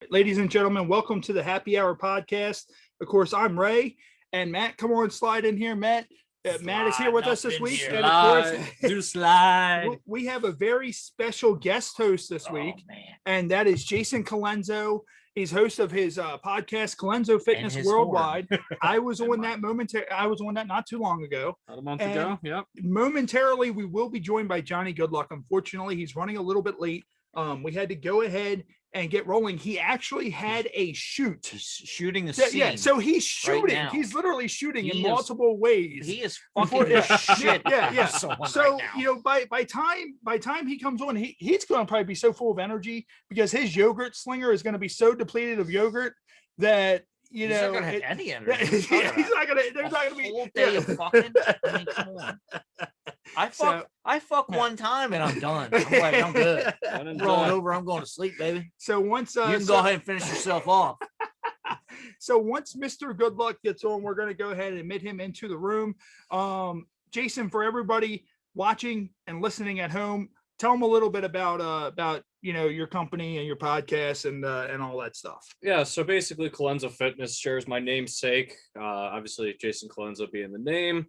Ladies and gentlemen, welcome to the Happy Hour podcast. Of course, I'm Ray, and Matt, come on, slide in here. Matt is here with us this week. And of course, slide. We have a very special guest host this week, and that is Jason Colenzo. He's host of his podcast, Colenzo Fitness Worldwide. I was on that not too long ago. About a month ago, yep. Momentarily, we will be joined by Johnny Goodluck. Unfortunately, he's running a little bit late. We had to go ahead and get rolling. He actually had a shoot. He's shooting a scene. Yeah, so he's shooting. Right, he's literally shooting in multiple ways. He is fucking shit. Yeah. So right by time he comes on, he's going to probably be so full of energy because his yogurt slinger is going to be so depleted of yogurt that he's not gonna have any energy. He's not gonna. There's not gonna be a whole day of fucking. I mean, come on. I fuck one time and I'm done. I'm good. I'm rolling over. I'm going to sleep, baby. So once you can go ahead and finish yourself off. So once Mr. Goodluck gets on, we're going to go ahead and admit him into the room. Jason, for everybody watching and listening at home, tell them a little bit about your company and your podcast and all that stuff. Yeah, so basically Colenzo Fitness shares my namesake, obviously Jason Colenzo being the name.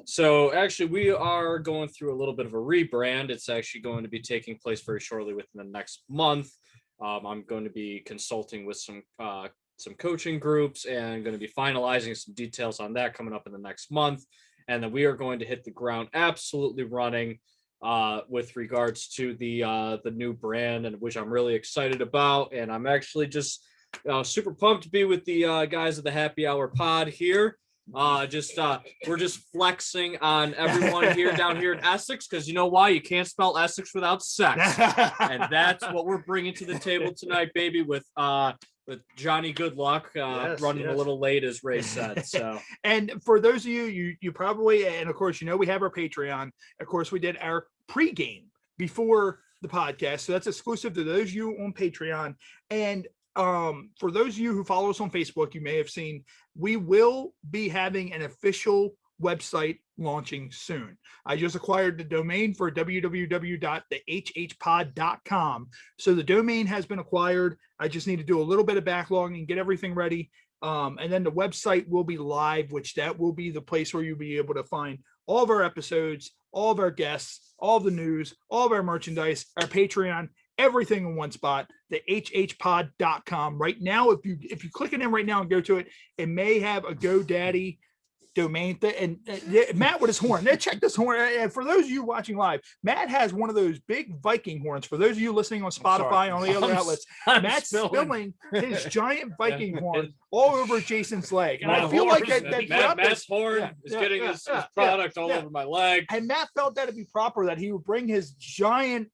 So actually we are going through a little bit of a rebrand. It's actually going to be taking place very shortly within the next month. I'm going to be consulting with some coaching groups and going to be finalizing some details on that coming up in the next month. And then we are going to hit the ground absolutely running with regards to the new brand, and which I'm really excited about. And I'm actually just super pumped to be with the guys of the Happy Hour pod here. We're just flexing on everyone here down here in Essex, because you know why? You can't spell Essex without sex. And that's what we're bringing to the table tonight, baby, with Johnny Goodluck running a little late, as Ray said. So, and for those of you probably, and of course, we have our Patreon. Of course, we did our pregame before the podcast, so that's exclusive to those of you on Patreon. And for those of you who follow us on Facebook, you may have seen we will be having an official website launching soon. I just acquired the domain for www.thehhpod.com. So the domain has been acquired. I just need to do a little bit of backlogging and get everything ready. And then the website will be live, which that will be the place where you'll be able to find all of our episodes, all of our guests, all of the news, all of our merchandise, our Patreon, everything in one spot, the hhpod.com. Right now, if you click it in right now and go to it, it may have a GoDaddy domain thing. And Matt with his horn. Check this horn. And for those of you watching live, Matt has one of those big Viking horns. For those of you listening on Spotify, on the other outlets, Matt's spilling his giant Viking horn all over Jason's leg. And I feel like Matt's horn is getting his product all over my leg. And Matt felt that it'd be proper that he would bring his giant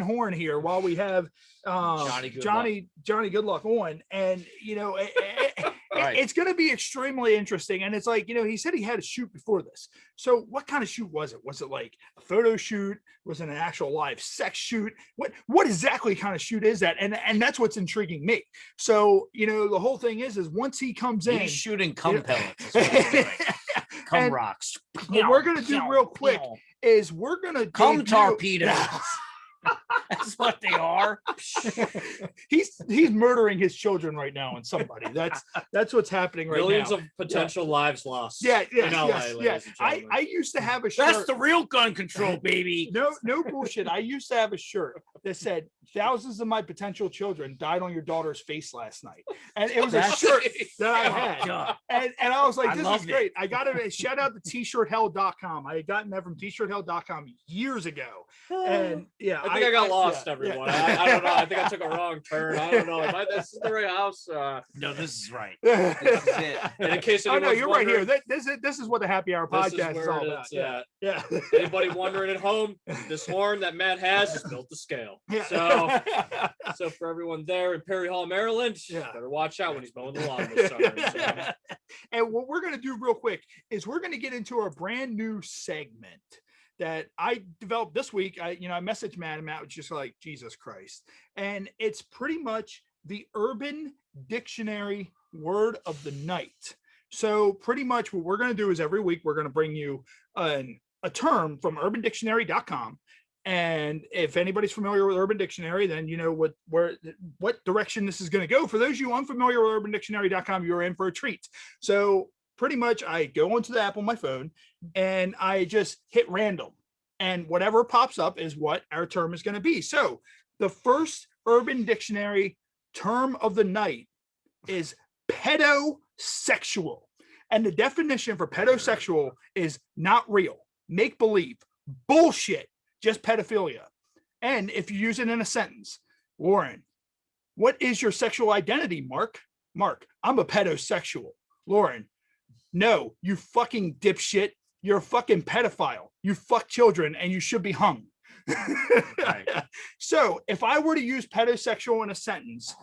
horn here while we have Johnny Goodluck on. And it's going to be extremely interesting. And it's like, he said he had a shoot before this. So what kind of shoot was it? Was it like a photo shoot? Was it an actual live sex shoot? What exactly kind of shoot is that? And that's what's intriguing me. So, the whole thing is once he comes in, he's shooting cum pellets. Cum rocks. What we're going to do real quick is we're going to cum torpedoes. That's what they are. He's murdering his children right now on somebody. That's what's happening right Millions now. Millions of potential lives lost. Yes. I used to have a shirt. That's the real gun control, baby. No bullshit. I used to have a shirt that said thousands of my potential children died on your daughter's face last night. And it was a shirt that I had. And I was like, this is great. I got it. Shout out to tshirthell.com. I had gotten that from tshirthell.com years ago. And I think I got lost, everyone. I don't know. I think I took a wrong turn. I don't know. This is the right house. No, this is right. This is it. And in case you're right here. This is what the Happy Hour podcast is all about. Yeah. Anybody wondering at home, this horn that Matt has is built to scale. Yeah. So for everyone there in Perry Hall, Maryland, better watch out when he's mowing the lawn this summer. So. And what we're going to do real quick is we're going to get into our brand new segment that I developed this week. I messaged Matt, and Matt was just like, Jesus Christ. And it's pretty much the Urban Dictionary word of the night. So pretty much what we're going to do is every week, we're going to bring you a term from urbandictionary.com. And if anybody's familiar with Urban Dictionary, then you know what direction this is going to go. For those of you unfamiliar with urbandictionary.com, you're in for a treat. So pretty much I go onto the app on my phone and I just hit random, and whatever pops up is what our term is going to be. So the first Urban Dictionary term of the night is pedosexual. And the definition for pedosexual is not real, make believe, bullshit, just pedophilia. And if you use it in a sentence, Lauren, what is your sexual identity, Mark? Mark, I'm a pedosexual. Lauren, no, you fucking dipshit. You're a fucking pedophile. You fuck children and you should be hung. Right. So if I were to use pedosexual in a sentence,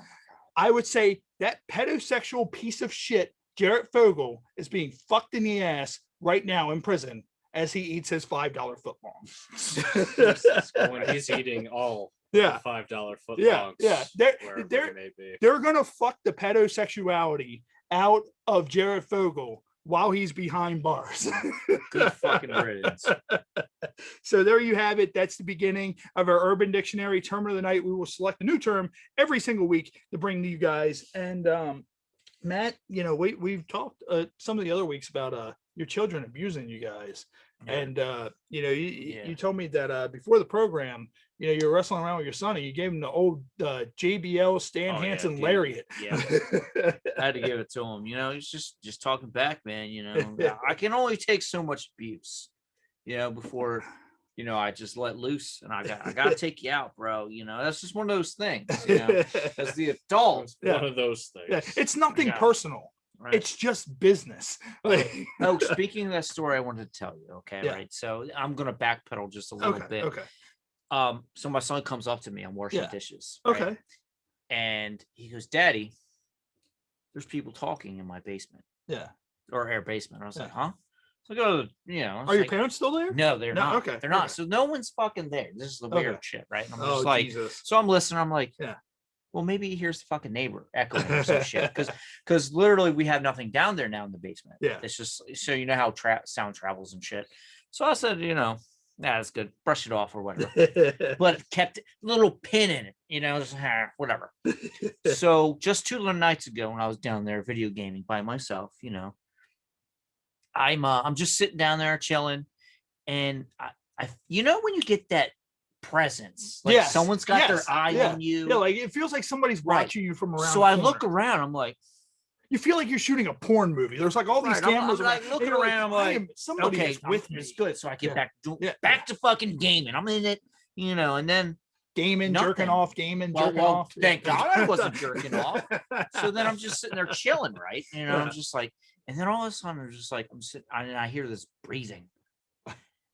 I would say that pedosexual piece of shit, Jarrett Fogel, is being fucked in the ass right now in prison as he eats his $5 footlong. When he's eating all $5 footlongs. They're gonna fuck the pedosexuality out of Jarrett Fogel while he's behind bars. Good fucking riddance. So there you have it. That's the beginning of our Urban Dictionary term of the night. We will select a new term every single week to bring to you guys. And Matt, you know, we've talked some of the other weeks about your children abusing you guys. Yeah. And you know, you told me that before the program, you know, you're wrestling around with your son and you gave him the old JBL Stan Hansen lariat. Yeah. I had to give it to him. You know, he's just talking back, man. You know, I can only take so much abuse, you know, before, you know, I just let loose and I got to take you out, bro. You know, that's just one of those things, you know, as the adult. One of those things. Yeah. It's nothing personal. Right. It's just business. Oh, speaking of that story, I wanted to tell you. Okay. Yeah. Right. So I'm going to backpedal just a little bit. Okay. So my son comes up to me. I'm washing dishes. Right? Okay. And he goes, Daddy, there's people talking in my basement. Yeah. Or air basement. I was like, huh? So I go, you know. Are your parents still there? No, they're not. Okay. They're not. So no one's fucking there. This is the weird shit, right? And I'm just like, Jesus. So I'm listening. I'm like, well, maybe he hears the fucking neighbor echoing or some shit. Because literally we have nothing down there now in the basement. Yeah. It's just, so you know how sound travels and shit. So I said, you know, that's good. Brush it off or whatever. But it kept a little pin in it, you know, just, whatever. So just 2 nights ago when I was down there video gaming by myself, you know, I'm just sitting down there chilling, and I you know when you get that presence, like someone's got their eye on you. Yeah, like it feels like somebody's watching you from around. So I look around, I'm like, you feel like you're shooting a porn movie. There's like all these cameras. I'm like looking around, I'm like, somebody is with me. It's good. So I get back to fucking gaming. I'm in it, you know, and then gaming, jerking off. Jerking off. Thank God I wasn't jerking off. So then I'm just sitting there chilling, right? You know, I'm just like, and then all of a sudden I'm just like, I'm sitting, and I hear this breathing.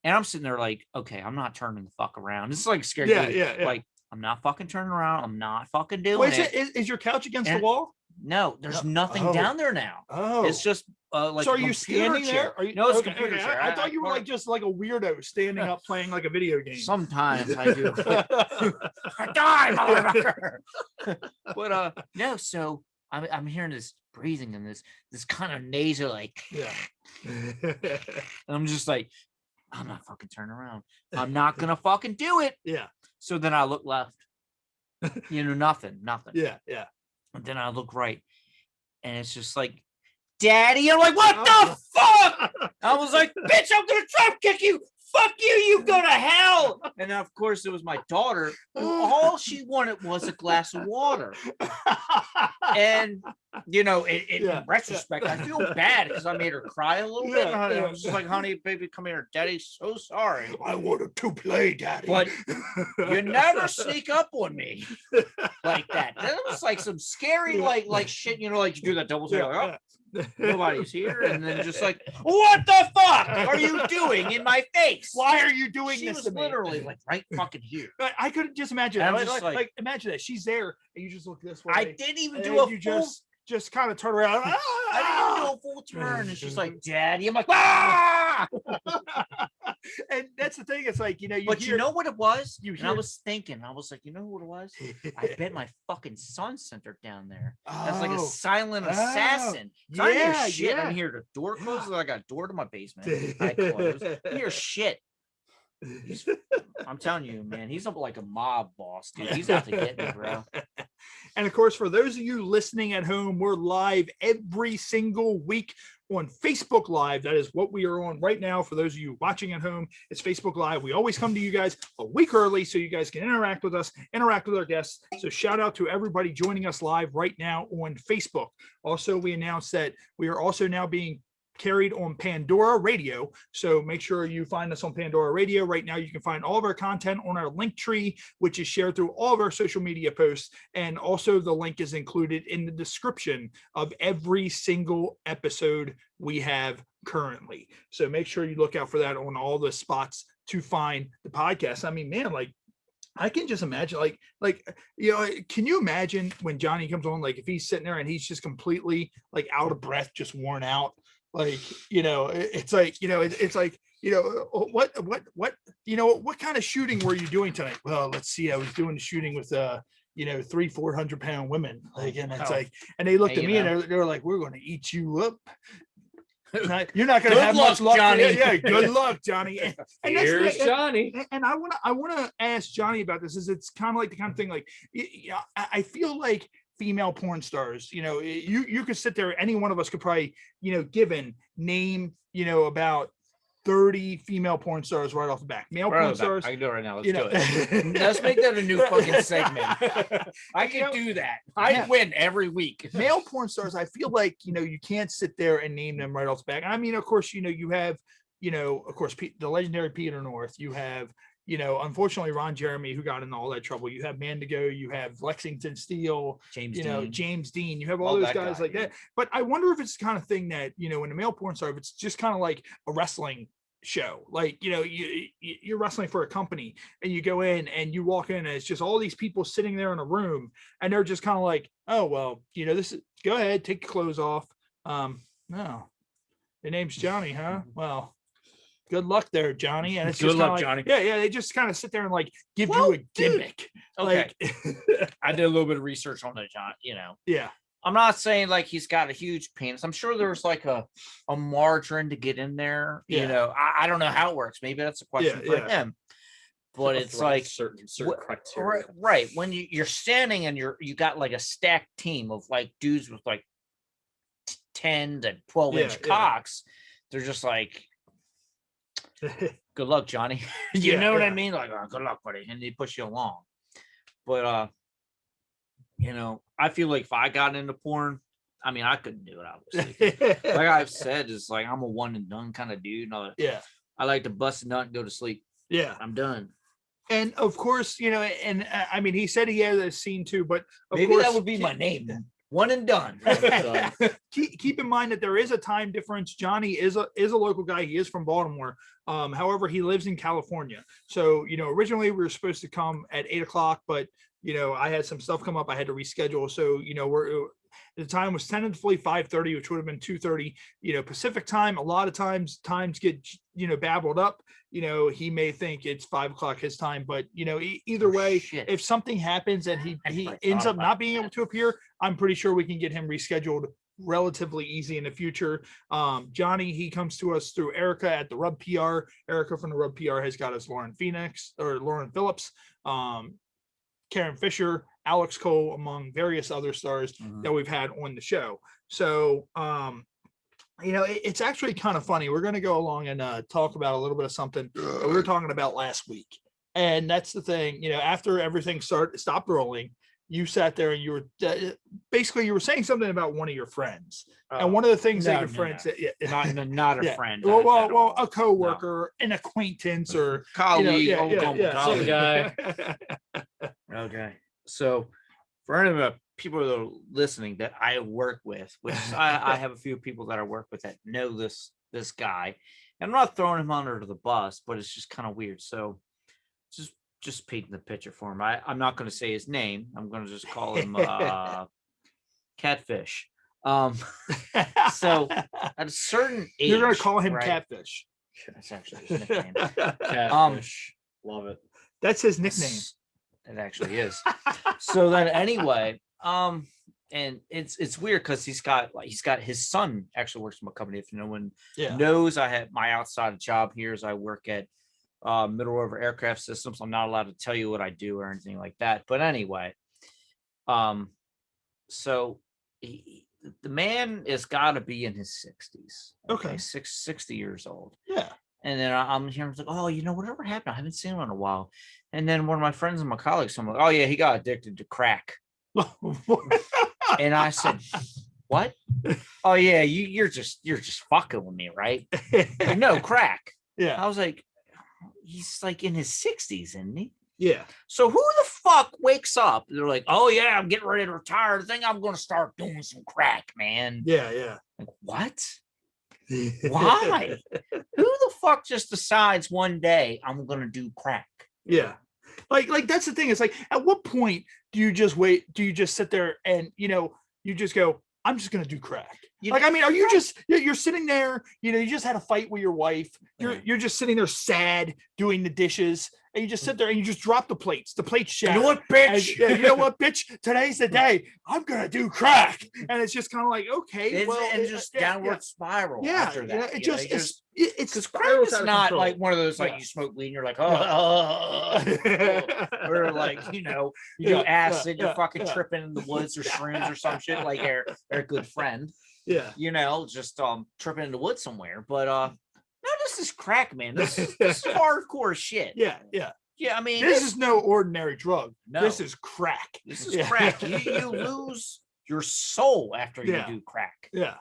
And I'm sitting there like, okay, I'm not turning the fuck around. It's like scary. Yeah. Like, I'm not fucking turning around. I'm not fucking doing it. Is your couch against the wall? No, there's nothing down there now. Oh, it's just like. So are you standing there? Are you, no, it's a computer chair. I thought you were like just like a weirdo standing up playing like a video game. Sometimes I do. I die, motherfucker. But no. So I'm hearing this breathing and this kind of nasal like. Yeah. And I'm just like, I'm not fucking turning around. I'm not gonna fucking do it. Yeah. So then I look left. You know, nothing. Yeah. And then I look right, and it's just like, Daddy. I'm like, what the fuck? I was like, bitch, I'm gonna drop kick you. Fuck you. You go to hell. And then, of course, it was my daughter, who all she wanted was a glass of water. And you know, in retrospect, I feel bad because I made her cry a little bit. I was just like, honey, baby, come here. Daddy's so sorry. I wanted to play, Daddy. But you never sneak up on me like that. That was like some scary, like shit, you know, like you do that double take, like, nobody's here. And then just like, what the fuck are you doing in my face? Why are you doing she this was to me? Literally like right fucking here. I could just imagine. I was just like imagine that she's there and you just look this way. I didn't even do a full. Just kind of turn around. I didn't even do a full turn. And she's like, Daddy. I'm like, ah! And that's the thing. It's like, you know, you know what it was? I was thinking, I was like, you know what it was? I bet my fucking son sent her down there. That's like a silent assassin. So I hear shit. I hear the door closes. I got a door to my basement. I close. I hear shit. I'm telling you, man, he's like a mob boss, dude. He's out to get me, bro. And of course, for those of you listening at home, we're live every single week on Facebook Live. That is what we are on right now. For those of you watching at home, it's Facebook Live. We always come to you guys a week early so you guys can interact with us, interact with our guests. So shout out to everybody joining us live right now on Facebook. Also, we announced that we are also now being carried on Pandora Radio. So make sure you find us on Pandora Radio. Right now, you can find all of our content on our link tree, which is shared through all of our social media posts. And also the link is included in the description of every single episode we have currently. So make sure you look out for that on all the spots to find the podcast. I mean, man, like, I can just imagine, can you imagine when Johnny comes on, like if he's sitting there and he's just completely like out of breath, just worn out, it's like, what kind of shooting were you doing tonight? Well, let's see. I was doing the shooting with, 300-400-pound women. Like, and it's like, and they looked at me and they're like, we're going to eat you up. You're not going to have much luck, Johnny. Yeah, good luck, Johnny. And Here's Johnny. And I want to ask Johnny about this. It's kind of like the kind of thing, like, I feel like female porn stars, you could sit there, any one of us could probably, name, about 30 female porn stars right off the back. Male porn stars. I can do it right now. Let's do it. Let's make that a new fucking segment. I can do that. I win every week. Male porn stars, I feel like, you can't sit there and name them right off the back. I mean, of course, you have, of course, the legendary Peter North. You have, unfortunately, Ron Jeremy, who got in all that trouble. You have Mandigo, you have Lexington Steele, James Dean. You have all those guys like that. But I wonder if it's the kind of thing that, in a male porn star, if it's just kind of like a wrestling show, like, you're wrestling for a company and you go in and you walk in and it's just all these people sitting there in a room and they're just kind of like, oh, well, this is, go ahead, take your clothes off. No, your name's Johnny, huh? Well, good luck there, Johnny. And it's good just luck, like, Johnny. Yeah. They just kind of sit there and like give you a gimmick. Okay. Like, I did a little bit of research on it, John. Yeah. I'm not saying like he's got a huge penis. I'm sure there's like a margarine to get in there. Yeah. I don't know how it works. Maybe that's a question for him. But it's like certain criteria. Right. When you're standing and you got like a stacked team of like dudes with like 10 to 12 inch cocks. They're just like, good luck, Johnny. you know what I mean? Like, oh, good luck, buddy. And they push you along. But I feel like if I got into porn, I mean, I couldn't do it, obviously. Like I've said, it's like I'm a one and done kind of dude. I like to bust a nut and go to sleep. Yeah. I'm done. And of course, and I mean, he said he had a scene too, but of maybe course, that would be my name. One and done. keep in mind that there is a time difference. Johnny is a local guy. He is from Baltimore. However, he lives in California. So, originally we were supposed to come at 8:00, but I had some stuff come up. I had to reschedule. So, the time was tentatively 5:30, which would have been 2:30, Pacific time. A lot of times get, babbled up. He may think it's 5:00 his time, but either way, if something happens and he ends up not being able to appear, I'm pretty sure we can get him rescheduled relatively easy in the future. Johnny, he comes to us through Erica at the Rub PR. Erica from the Rub PR has got us Lauren Phillips, Karen Fisher, Alex Cole, among various other stars that we've had on the show. So, it's actually kind of funny. We're going to go along and talk about a little bit of something that we were talking about last week. And that's the thing, after everything stopped rolling, you sat there and you were basically, you were saying something about one of your friends. And one of the things that your friends, not a friend. Well, a coworker, an acquaintance, or colleague, some guy. Okay. So for any of the people that are listening that I work with, which I have a few people that I work with that know this guy, and I'm not throwing him under the bus, but it's just kind of weird. So just painting the picture for him. I'm not going to say his name. I'm going to just call him Catfish. So at a certain age, you're going to call him Catfish. That's actually his nickname. Catfish. Love it. That's his nickname. It actually is. So then anyway, and it's weird because he's got his son actually works for my company. If no one knows, I have my outside job here is I work at middle rover aircraft systems. I'm not allowed to tell you what I do or anything like that. But anyway, so the man has got to be in his 60s. Okay. 60 years old. Yeah. And then I'm hearing like, oh, whatever happened? I haven't seen him in a while. And then one of my friends and my colleagues, I'm like, oh yeah, he got addicted to crack. And I said, what? Oh yeah, you're just fucking with me, right? Like, no, crack. Yeah. I was like, he's like in his 60s, isn't he? Yeah. So who the fuck wakes up? They're like, oh yeah, I'm getting ready to retire. I think I'm gonna start doing some crack, man. Yeah. Like, what? Why? Who the fuck just decides one day I'm gonna do crack? Yeah. Like that's the thing. It's like, at what point do you just wait? Do you just sit there and you just go, I'm just gonna do crack? Like, I mean, are you just you're sitting there, you just had a fight with your wife, you're just sitting there sad doing the dishes, and you just sit there and you just drop the plates shatter. You know what, bitch? And, you know what, bitch? Today's the day I'm gonna do crack. And it's just kind of like, okay, just downward spiral after that. It's because crack is not like one of those like you smoke weed and you're like, or like you do acid, you're fucking tripping in the woods or shrooms or some shit like our good friend. Yeah. Just tripping in the woods somewhere. But no, this is crack, man. This is hardcore shit. Yeah. Yeah, I mean, this is no ordinary drug. No. This is crack. This is crack. You lose your soul after you do crack. Yeah.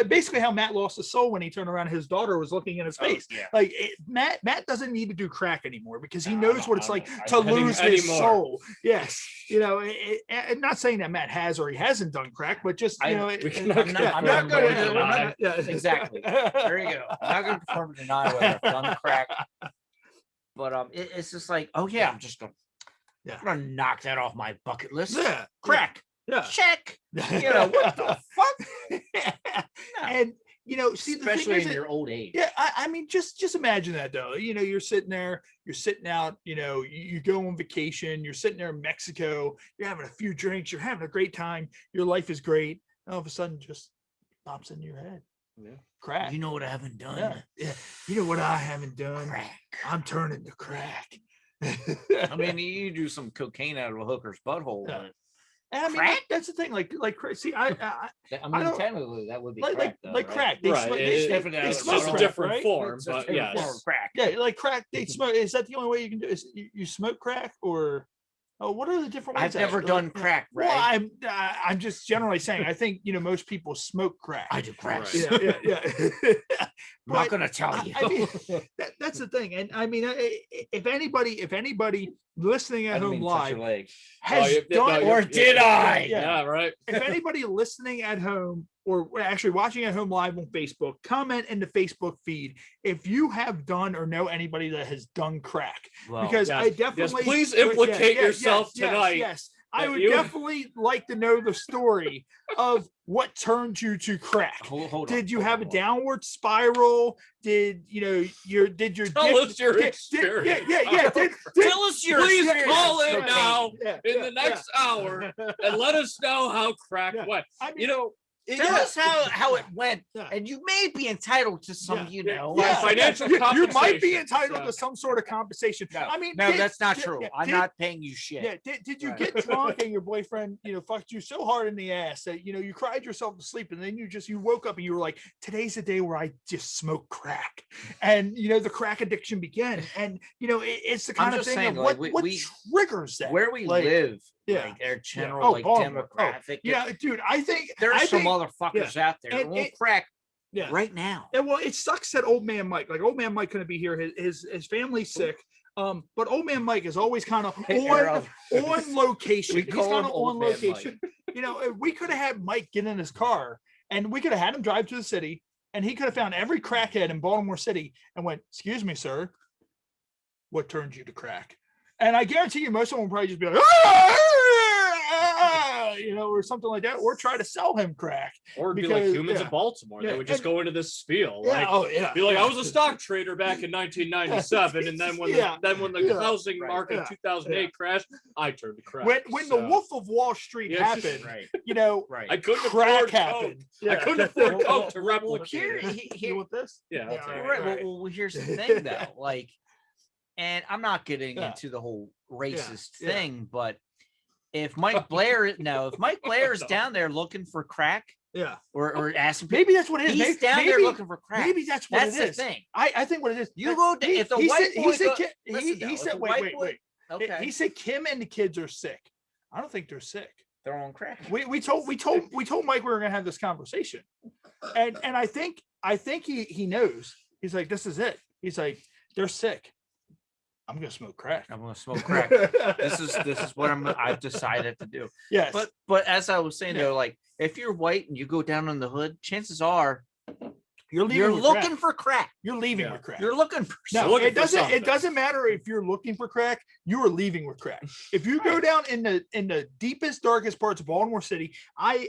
Basically how Matt lost his soul when he turned around, his daughter was looking in his face. Yeah. Like Matt doesn't need to do crack anymore because he knows what it's like to lose his soul. Yes. And not saying that Matt has or he hasn't done crack, but just I'm not going to exactly. There you go. I'm not going to confirm or deny whether I've done crack. But it's just like, oh yeah, I'm just gonna knock that off my bucket list. Yeah. Crack. Yeah. Check. What the fuck? No. And see, especially in your old age. Yeah, I mean, just imagine that though. You're sitting there, you're sitting out, you go on vacation, you're sitting there in Mexico, you're having a few drinks, you're having a great time, your life is great. And all of a sudden, just pops into your head. Yeah. Crack. You know what I haven't done? Yeah. You know what I haven't done? Crack. I'm turning to crack. I mean, you do some cocaine out of a hooker's butthole. Yeah. But And I mean, crack? That's the thing. Like, see, I don't- technically, that would be like crack, though, like right? crack. They Right, smoke, it's smoke just a crack, different right? form, It's a but different yes. form of crack. Yeah, like crack. They smoke. Is that the only way you can do? Is you smoke crack or? Oh, what are the different ways? I've never done crack, right? Well, I'm just generally saying. I think most people smoke crack. I do crack. Right. Yeah. I'm not gonna tell you. I mean, that's the thing. And I mean, if anybody listening at home live has done, or did I? Yeah, right. If anybody listening at home or actually watching at home live on Facebook, comment in the Facebook feed if you have done or know anybody that has done crack. Well, because yes, I definitely please implicate yourself yes, tonight. Yes. I would definitely like to know the story of what turned you to crack. Did you have a downward spiral? Did your Tell us your experience. Tell us your Please experience. call in now in the yeah. next hour and let us know how crack went. I mean, Tell us how it went, Yeah. and you may be entitled to some, financial you might be compensation. entitled to some sort of compensation. No, I mean, no, that's not true. I'm not paying you shit. Yeah, did you get drunk and your boyfriend, fucked you so hard in the ass that you cried yourself to sleep, and then you woke up and you were like, today's the day where I just smoke crack, and the crack addiction began, and it's the kind of thing saying, of like, what triggers that where we live. Yeah. Like their general demographic. Dude, I think there's some motherfuckers out there that won't crack right now. And well, it sucks that old man Mike, old man Mike couldn't be here. His family's sick. But old man Mike is always kind of on location. He's kind of on location. We could have had Mike get in his car and we could have had him drive to the city and he could have found every crackhead in Baltimore City and went, "Excuse me, sir, what turned you to crack?" And I guarantee you most of them will probably just be like, or something like that, or try to sell him crack. Or it'd be like Because- humans yeah. in Baltimore. Yeah, They would just and- go into this spiel. Yeah, Like, oh yeah. be like, yeah. I was a stock trader back in 1997, and then when the Yeah. housing Right. market in 2008 crashed, I turned to crack. When the So, Wolf of Wall Street Yeah, happened, Right. I couldn't crack afford happened. Coke. I couldn't afford Coke to Well, replicate here, it. You want this? Yeah, I'll Yeah, take it. right. right. Well, here's the thing, though. Like, and I'm not getting Yeah. into the whole racist Yeah. thing, but if Mike Blair, if Mike Blair is down there looking for crack Yeah. or asking, Maybe that's what it is. he's maybe, down there maybe- looking for crack. Maybe that's what That's it the is. thing. I think what it is. You go to- if the white boy said go- Kim, listen, though, he if said the wait, white boy- Okay, He said Kim and the kids are sick. I don't think they're sick. they're on crack. We told Mike we were gonna have this conversation, and I think he knows. He's like, this is it. He's like, they're sick. I'm gonna smoke crack. I'm gonna smoke crack. This is what I've decided to do. Yes. But as I was saying Yeah. though, like if you're white and you go down in the hood, chances are you're leaving you're with looking crack. for crack. You're leaving Yeah. with crack. You're looking for No, looking it for doesn't. It something. doesn't matter if you're looking for crack. You are leaving with crack. If you go down in the deepest, darkest parts of Baltimore City, I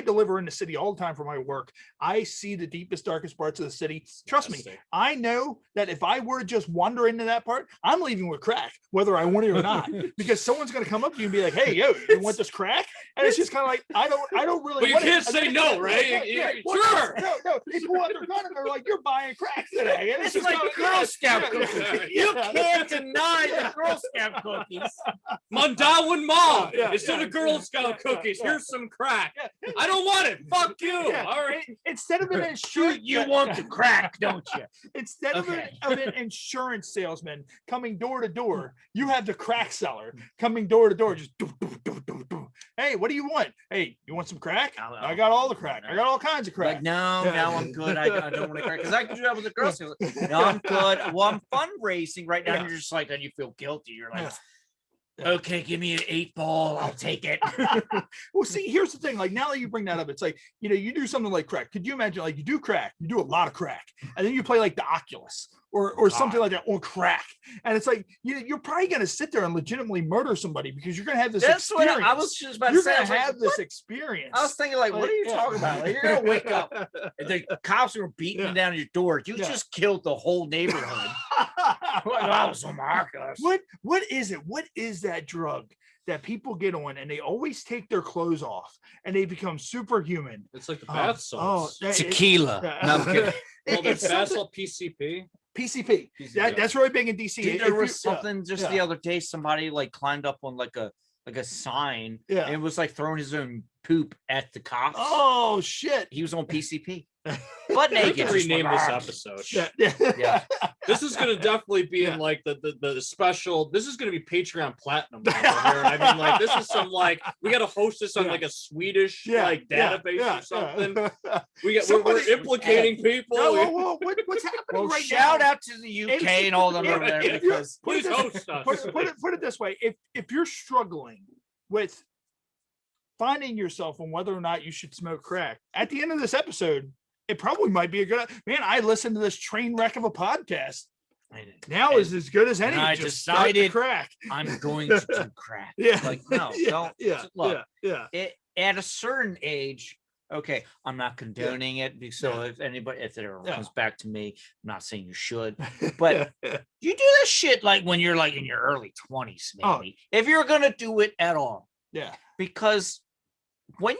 deliver in the city all the time for my work. I see the deepest, darkest parts of the city. Trust me, Disgusting. I know that if I were to just wander into that part, I'm leaving with crack, whether I want it or not, because someone's going to come up to you and be like, "Hey, yo, you want this crack?" And it's just kind of like, I don't really. But you want it. can't say no, right? Sure. No. They pull out their gun and they're like, "You're buying crack today." And It's just like kinda Girl Scout yeah, cookies. yeah, You yeah. can't deny the Girl Scout cookies. Mandawin Mom. Yeah, Instead yeah, of Girl yeah, Scout yeah, cookies, yeah. here's some crack. Yeah. I don't want it. Fuck you. Yeah. All right. Instead of an insurance, You want the crack, don't you? instead of, Okay. of an insurance salesman coming door to door, you have the crack seller coming door to door, just do, do, do, do, do. Hey, what do you want? Hey, you want some crack? I got all the crack. I got all kinds of crack. Like, no, Yeah. I'm good. I don't want to crack because I can do that with the Girl Scouts. No, I'm good. Well, I'm fundraising right now. Yeah. And you're just like, and you feel guilty. You're like, Yeah. okay, give me an 8-ball. I'll take it. Well, see, here's the thing. Like now that you bring that up, it's like, you do something like crack. Could you imagine, like, you do crack, you do a lot of crack, and then you play like the Oculus or something like that, or crack, and it's like you're probably gonna sit there and legitimately murder somebody because you're gonna have this That's what experience. I was just about to You're say. I gonna was like, have this what? experience. I was thinking, like, what are you yeah. talking about? Like, you're gonna wake up and the cops are beating Yeah. down your door. You Yeah. just killed the whole neighborhood. Like, oh, some Oculus. What is it? What is that drug that people get on and they always take their clothes off and they become superhuman? It's like the bath salts. Tequila. No, I'm kidding. Well, It's the bath something- salt PCP. PCP. PCP. That's really big in DC. Dude, If there you- was something just yeah. the other day. Somebody like climbed up on like a sign Yeah. and was like throwing his own poop at the cops. Oh shit. He was on PCP, I butt can naked. just rename like, this "Ah." episode. Yeah. Yeah. This is gonna definitely be Yeah. in like the special. This is gonna be Patreon platinum level here. I mean, like this is some like we gotta host this on Yeah. like a Swedish Yeah, like yeah, database yeah, or something. yeah. We're Somebody- implicating people. No, what's happening Well, right shout now? out to the UK and all them over there If you're- because Please Put it host us. put it this way: if you're struggling with finding yourself on whether or not you should smoke crack, at the end of this episode, it probably might be a good man. I listened to this train wreck of a podcast. Now is as good as any. I Just start the decided- crack. I'm going to do crack. Yeah. Like, no, yeah, don't. Yeah. Look, Yeah. at a certain age, okay, I'm not condoning it. So if anybody, if it ever Yeah. comes back to me, I'm not saying you should. Yeah. But you do this shit like when you're like in your early 20s, Oh. maybe. If you're gonna do it at all. Yeah. Because when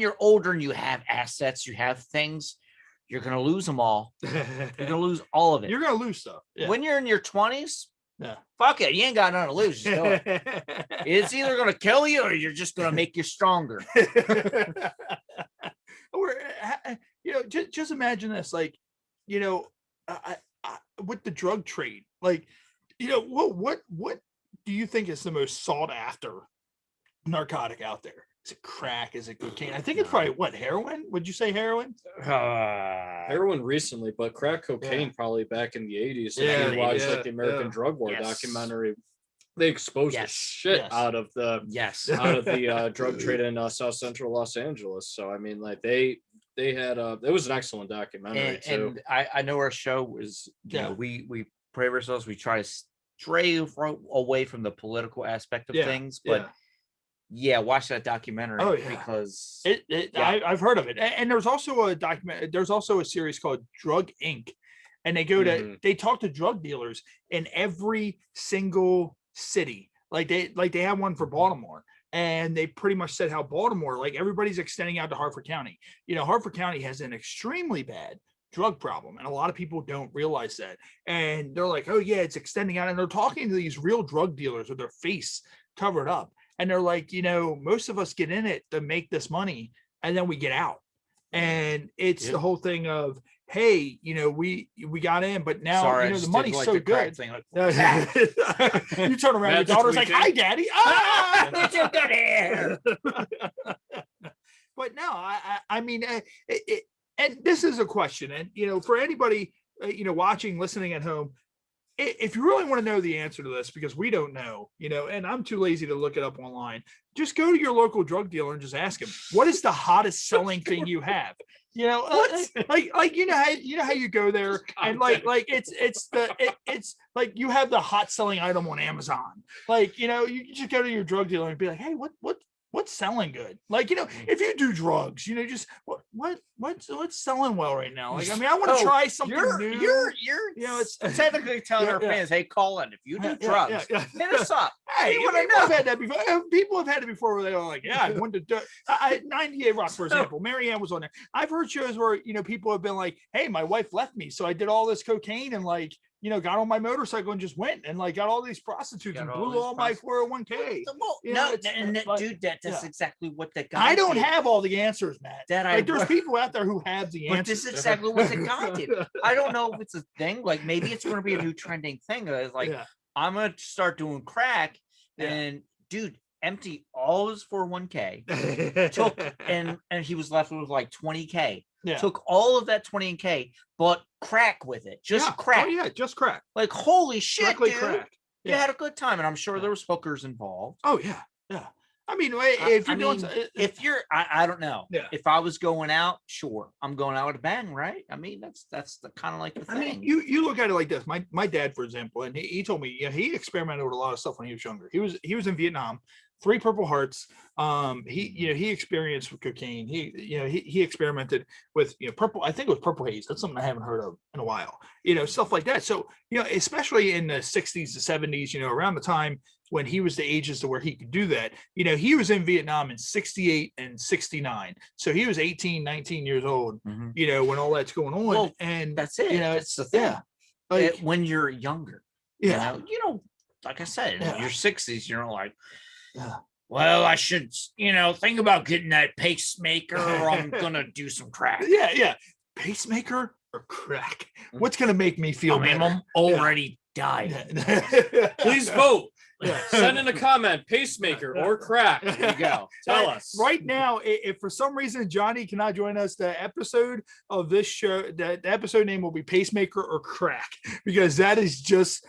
you're older and you have assets, you have things, you're gonna lose them all. You're gonna lose all of it. You're gonna lose stuff. Yeah. When you're in your 20s, Yeah. fuck it, you ain't got nothing to lose. Just do it. It's either gonna kill you or you're just gonna make you stronger. Or just imagine this, like, I, with the drug trade, like, what do you think is the most sought after narcotic out there? Is it crack? Is it cocaine? I think it's probably what, heroin? Would you say heroin? Heroin recently, but crack cocaine probably back in the 80s. Yeah, If you watch yeah, like the American yeah. Drug War Yes. documentary, they exposed the Yes, shit yes. out of the Yes. drug trade in South Central Los Angeles. So I mean, like they had it was an excellent documentary too. And I know our show was, Yeah. we pray ourselves, we try to stray away from the political aspect of Yeah, things, but Yeah, watch that documentary. Oh, yeah. Because Yeah. I've heard of it. And there's also a document. There's also a series called Drug Inc. And they go to they talk to drug dealers in every single city. Like they have one for Baltimore. And they pretty much said how Baltimore, like everybody's extending out to Harford County. Harford County has an extremely bad drug problem, and a lot of people don't realize that. And they're like, oh yeah, it's extending out. And they're talking to these real drug dealers with their face covered up. And they're like, most of us get in it to make this money, and then we get out. And it's the whole thing of, hey, we got in, but now Sorry, the money's so good. Thing, like, you turn around, your daughter's like, "Hi, Daddy." What you got here? But no, I mean, and this is a question, and for anybody, watching, listening at home, if you really want to know the answer to this, because we don't know, and I'm too lazy to look it up online, just go to your local drug dealer and just ask him, what is the hottest selling thing you have? Like how you go there and like it's like you have the hot selling item on Amazon. Like, you just go to your drug dealer and be like, hey, what's selling good? Like, if you do drugs, just what's selling well right now? Like, I mean, I want to try something new. You're it's technically telling our fans, hey, call in if you do drugs. Hit us up. Hey, I've had that before. People have had it before where they're like, yeah, I wanted to do 98 Rock, for example. Marianne was on there. I've heard shows where people have been like, hey, my wife left me, so I did all this cocaine and like got on my motorcycle and just went and like got all these prostitutes and blew all my 401k. Dude, that's exactly what the guy I don't did. have all the answers, Matt. There's people out there who have the answers. But this is exactly what the guy did. I don't know if it's a thing. Like, maybe it's going to be a new trending thing. It's like, I'm going to start doing crack and dude, empty all his 401k, took and he was left with like 20k. Yeah. Took all of that 20k, but crack with it. Just crack. Oh yeah, just crack. Like, holy shit, dude. Crack. You had a good time, and I'm sure there was hookers involved. Oh yeah, yeah. I mean, if you're, I don't know. Yeah. If I was going out, sure, I'm going out with a bang, right? I mean, that's the kind of like the thing. I mean, you look at it like this. My dad, for example, and he told me, he experimented with a lot of stuff when he was younger. He was in Vietnam, 3 Purple Hearts. He experienced with cocaine. He experimented with purple. I think it was purple haze. That's something I haven't heard of in a while. Stuff like that. So especially in the 60s to 70s, around the time when he was the ages to where he could do that. He was in Vietnam in 68 and 69. So he was 18, 19 years old, when all that's going on. Well, and that's it. It's the thing. Yeah. Like, when you're younger, like I said, in your 60s, you're like, well, I should, think about getting that pacemaker, or I'm going to do some crack. Yeah. Pacemaker or crack? What's going to make me feel better? I'm already dying. Please vote. Send in a comment, pacemaker or crack. There you go. Tell us. Right now, if for some reason Johnny cannot join us, the episode of this show, the episode name will be Pacemaker or Crack, because that is just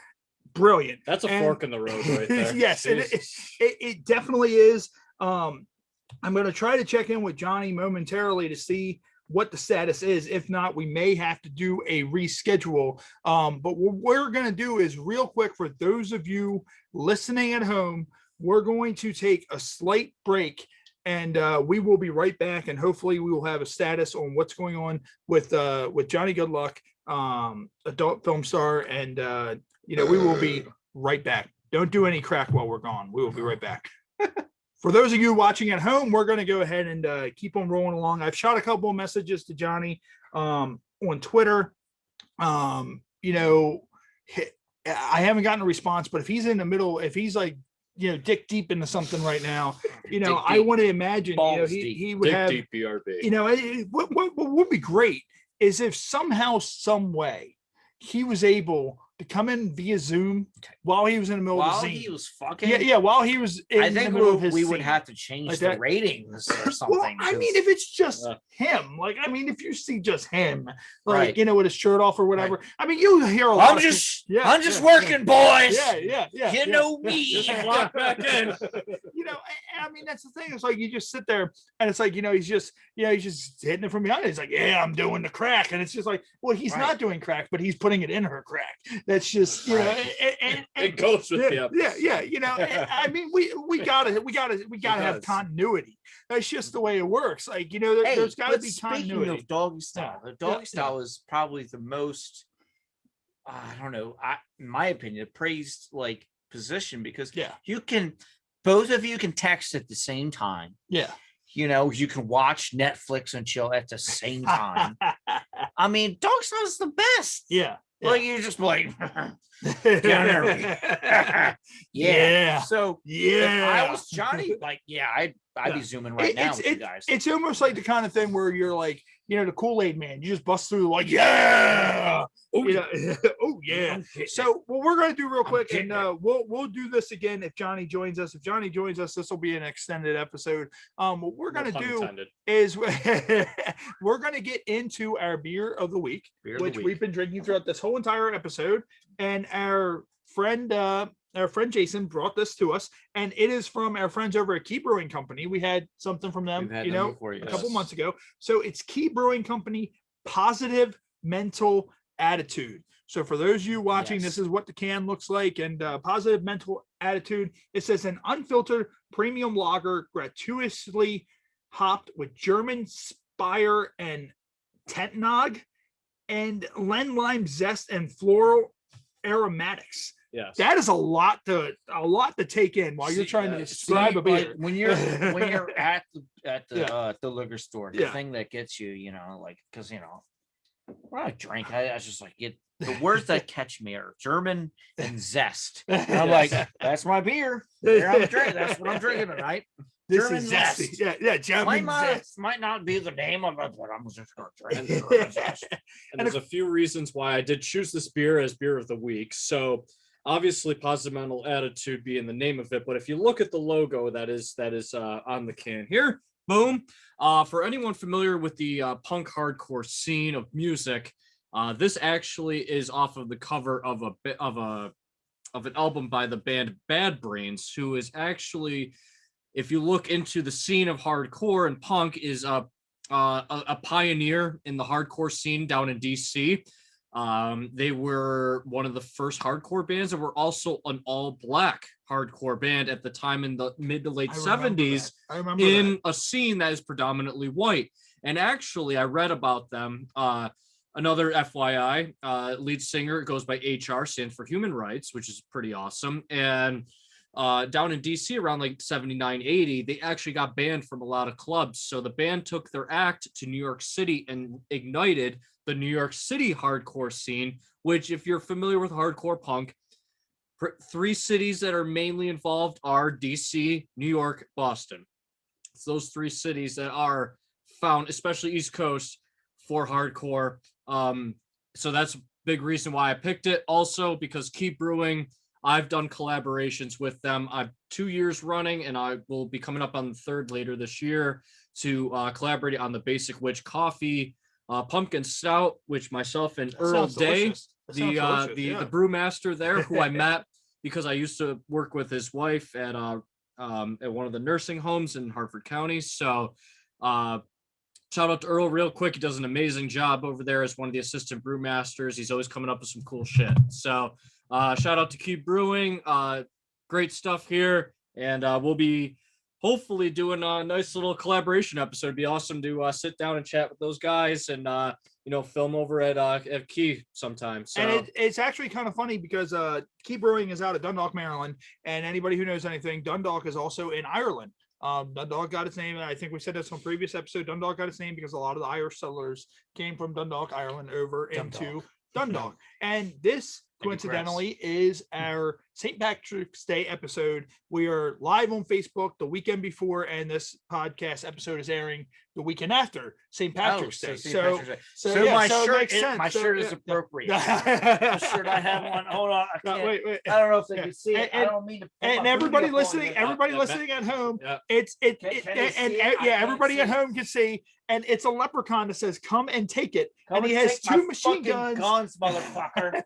brilliant. That's a fork in the road right there. Yes, it definitely is. I'm going to try to check in with Johnny momentarily to see what the status is. If not, we may have to do a reschedule. But what we're going to do is, real quick, for those of you listening at home, we're going to take a slight break, and we will be right back. And hopefully we will have a status on what's going on with Johnny Goodluck, adult film star. And, we will be right back. Don't do any crack while we're gone. We will be right back. For those of you watching at home, we're going to go ahead and keep on rolling along. I've shot a couple of messages to Johnny on Twitter. I haven't gotten a response, but if he's in the middle, if he's like, dick deep into something right now, I want to imagine, he would have, deep BRB. What would be great is if somehow, some way, he was able to come in via Zoom while he was in the middle of the scene. While he was fucking? Yeah, while he was in I think the middle of his we scene. would have to change the ratings or something. Well, I mean, if it's just him, if you see just him, with his shirt off or whatever, I mean, you hear a lot I'm just working, boys. Yeah. You know me. Just walk back in. I mean, that's the thing. It's like you just sit there and it's like, he's just hitting it from behind. He's like, yeah, I'm doing the crack. And it's just like, well, he's not doing crack, but he's putting it in her crack. That's just, it goes with I mean, we gotta have continuity. That's just the way it works. Like, there's gotta be continuity. Speaking of doggy style, the doggy style is probably the most, I don't know, in my opinion, praised like position, because both of you can text at the same time. Yeah. You can watch Netflix and chill at the same time. I mean, dog style is the best. Yeah. Like you're just like, yeah. So if I was Johnny, like, I'd be zooming right now with you guys. It's almost like the kind of thing where you're like, the Kool-Aid man. You just bust through like, yeah. Oh yeah. So what we're gonna do real quick, and we'll do this again if Johnny joins us. If Johnny joins us, this will be an extended episode. What we're gonna do is we're gonna get into our beer of the week, which we've been drinking throughout this whole entire episode, and our friend Jason brought this to us, and it is from our friends over at Key Brewing Company. We had something from them, a couple months ago. So it's Key Brewing Company Positive Mental Attitude. So for those of you watching, this is what the can looks like. And Positive Mental Attitude, it says an unfiltered premium lager, gratuitously hopped with German Spire and Tennog, and Len lime zest and floral aromatics. Yes. That is a lot to take in while you're trying to describe a beer. When you're at the liquor store, the thing that gets you, like, because when I drink, I just like get the words that catch me are German and zest. And I'm like, that's my beer. That's what I'm drinking tonight. German zest. Yeah, German zest. Might not be the name of it, but I'm just gonna drink it. And there's a few reasons why I did choose this beer as beer of the week. So obviously Positive Mental Attitude being the name of it, but if you look at the logo that is on the can here, boom. For anyone familiar with the punk hardcore scene of music, this actually is off of the cover of an album by the band Bad Brains, who is actually, if you look into the scene of hardcore and punk, is a pioneer in the hardcore scene down in DC. They were one of the first hardcore bands and were also an all black hardcore band at the time in the mid to late 70s in a scene that is predominantly white. And actually I read about them, another FYI, lead singer goes by HR, stands for Human Rights, which is pretty awesome. And down in DC around like 79, 80, they actually got banned from a lot of clubs. So the band took their act to New York City and ignited the New York City hardcore scene, which, if you're familiar with hardcore punk, three cities that are mainly involved are DC, New York, Boston. It's those three cities that are found, especially East Coast, for hardcore. So that's a big reason why I picked it. Also, because Keep Brewing, I've done collaborations with them. I've 2 years running, and I will be coming up on the third later this year to collaborate on the Basic Witch Coffee pumpkin stout, which myself and Earl Day, the brewmaster there, who I met because I used to work with his wife at one of the nursing homes in Hartford County. So shout out to Earl real quick. He does an amazing job over there as one of the assistant brewmasters. He's always coming up with some cool shit. So shout out to Keep Brewing. Great stuff here. And we'll be hopefully doing a nice little collaboration episode. It'd be awesome to sit down and chat with those guys and film over at Key sometime. So. And it's actually kind of funny because Key Brewing is out of Dundalk, Maryland, and anybody who knows anything, Dundalk is also in Ireland. Dundalk got its name, and I think we said this on a previous episode. Dundalk got its name because a lot of the Irish settlers came from Dundalk, Ireland, over into Dundalk. And this, coincidentally, is our St. Patrick's Day episode. We are live on Facebook the weekend before, and this podcast episode is airing the weekend after St. Patrick's Day. So my shirt is appropriate. The shirt I have on. Hold on. Wait. I don't know if they can see it. I don't mean to. And everybody listening at home, everybody at home can see. and it's a leprechaun that says, "Come and take it." Come and he and has take my 2 machine fucking guns, motherfucker.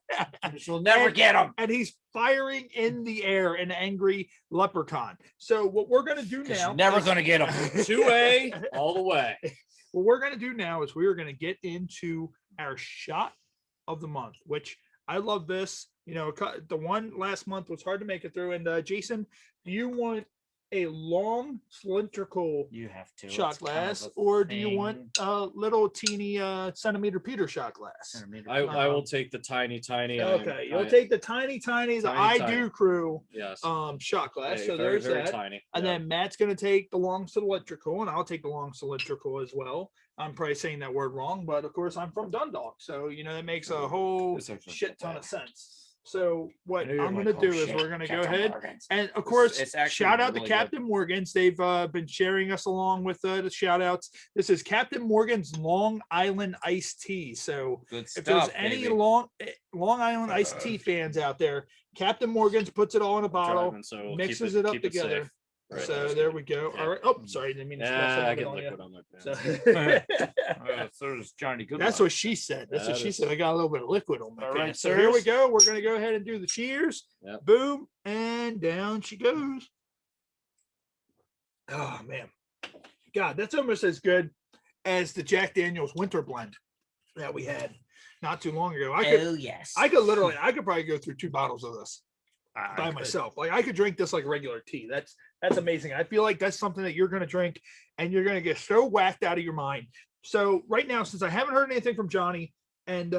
You'll never get him. and he's firing in the air, an angry leprechaun. So what we're gonna do now? You're never is- gonna get him. 2A all the way. What we're gonna do now is we are gonna get into our shot of the month, which I love this. The one last month was hard to make it through. And Jason, do you want a long cylindrical You have to. shot It's kind of glass, a or do you want thing. a little teeny centimeter Peter shot glass? Centimeter. I will take the tiny. Okay, you'll take the tiny, the Tiny, I tiny. Do Crew Yes. shot glass. Yeah, So very, there's very that. tiny. And Yeah. then Matt's gonna take the long cylindrical, and I'll take the long cylindrical as well. I'm probably saying that word wrong, but of course I'm from Dundalk, so that makes a whole It's actually shit not ton bad. of sense. So what I knew you were I'm like, gonna "Oh, do is shit, we're gonna go Captain ahead, Morgan's." and of course, it's actually shout out really to good. Captain Morgan's. They've been sharing us along with the shout outs. This is Captain Morgan's Long Island iced tea. So Good if stuff. there's any baby. Long Island iced tea fans out there, Captain Morgan's puts it all in a bottle, Driving, so we'll mixes keep it up keep together. safe. Right, So that's there good. we go. Yeah. All right. Oh, sorry, didn't mean to spill some Yeah, I of it get on you. liquid on my So pants. So does Johnny Goodluck. that's what she said. That's what That she is- said. I got a little bit of liquid on my All right, pants. So here we sirs. go. We're gonna go ahead and do the cheers. Yep. Boom, and down she goes. Oh man, God, that's almost as good as the Jack Daniel's Winter Blend that we had not too long ago. Oh yes. I could probably go through 2 bottles of this I by could. myself. Like I could drink this like regular tea. That's amazing. I feel like that's something that you're gonna drink and you're gonna get so whacked out of your mind. So right now, since I haven't heard anything from Johnny, and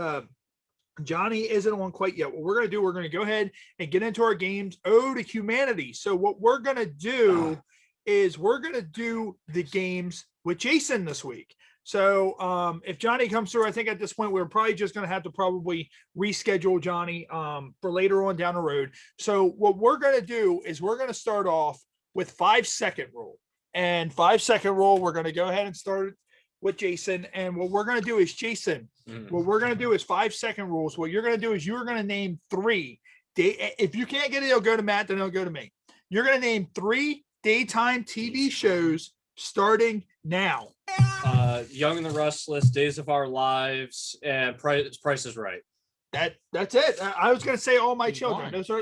Johnny isn't on quite yet, what we're gonna do, we're gonna go ahead and get into our games. Ode to Humanity. So what we're gonna do is we're gonna do the games with Jason this week. So if Johnny comes through, I think at this point we're probably just going to have to probably reschedule Johnny for later on down the road. So what we're going to do is we're going to start off with 5-second rule. And 5-second rule, we're going to go ahead and start with Jason. And what we're going to do is Jason, what we're going to do is 5-second rules. What you're going to do is you're going to name 3. If you can't get it, it'll go to Matt, then it'll go to me. You're going to name 3 daytime TV shows starting now. Young and the Restless, Days of Our Lives, and Price is Right. That's it. I was going to say All My You Children. won. Those You are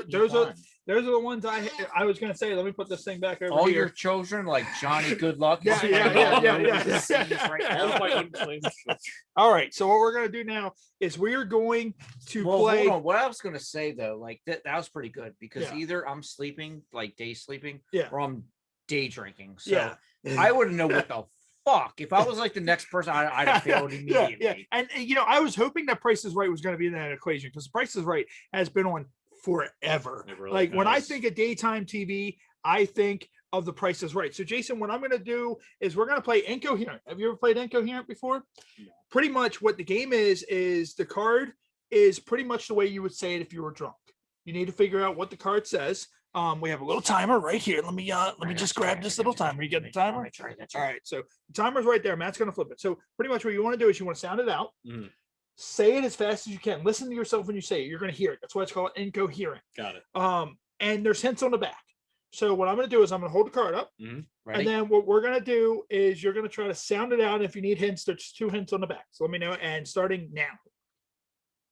won. the ones I was going to say. Let me put this thing back over All here. your children, like Johnny Goodluck. Yeah, is yeah, playing all yeah, over yeah, the yeah. scenes right All of now. my unclaimed children. All right. So what we're going to do now is we are going to Well, play. hold on. What I was gonna say though, like that was pretty good because Yeah. either I'm sleeping, like day sleeping, Yeah. or I'm day drinking. So Yeah. I wouldn't know what the fuck. If I was like the next person, I'd have failed immediately. Yeah. And I was hoping that Price is Right was going to be in that equation because Price is Right has been on forever. It really Like when I has. think of daytime TV, I think of the Price is Right. So Jason, what I'm going to do is we're going to play Incoherent. Have you ever played Incoherent before? No. Pretty much what the game is the card is pretty much the way you would say it if you were drunk. You need to figure out what the card says. We have a little timer right here. Let me just grab this little timer. You get the timer? All right. So the timer's right there. Matt's going to flip it. So pretty much what you want to do is you want to sound it out. Mhm. Say it as fast as you can. Listen to yourself when you say it. You're going to hear it. That's why it's called incoherent. Got it. And there's hints on the back. So what I'm going to do is I'm going to hold the card up. Ready? And then what we're going to do is you're going to try to sound it out. If you need hints, there's 2 hints on the back. So let me know. And starting now.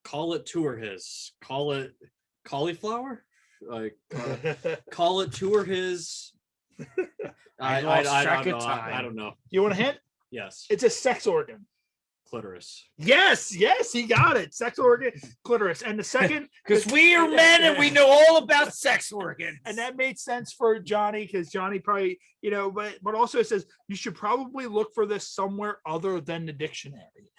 Call it to or his. Call it cauliflower. Like call it to or his. I lost track don't of know. time. I don't know. You want a hint? Yes. It's a sex organ. Clitoris. Yes, he got it. Sex organ, clitoris. And the second, Because we are men and we know all about sex organs. and that made sense for Johnny because Johnny probably, but also it says you should probably look for this somewhere other than the dictionary.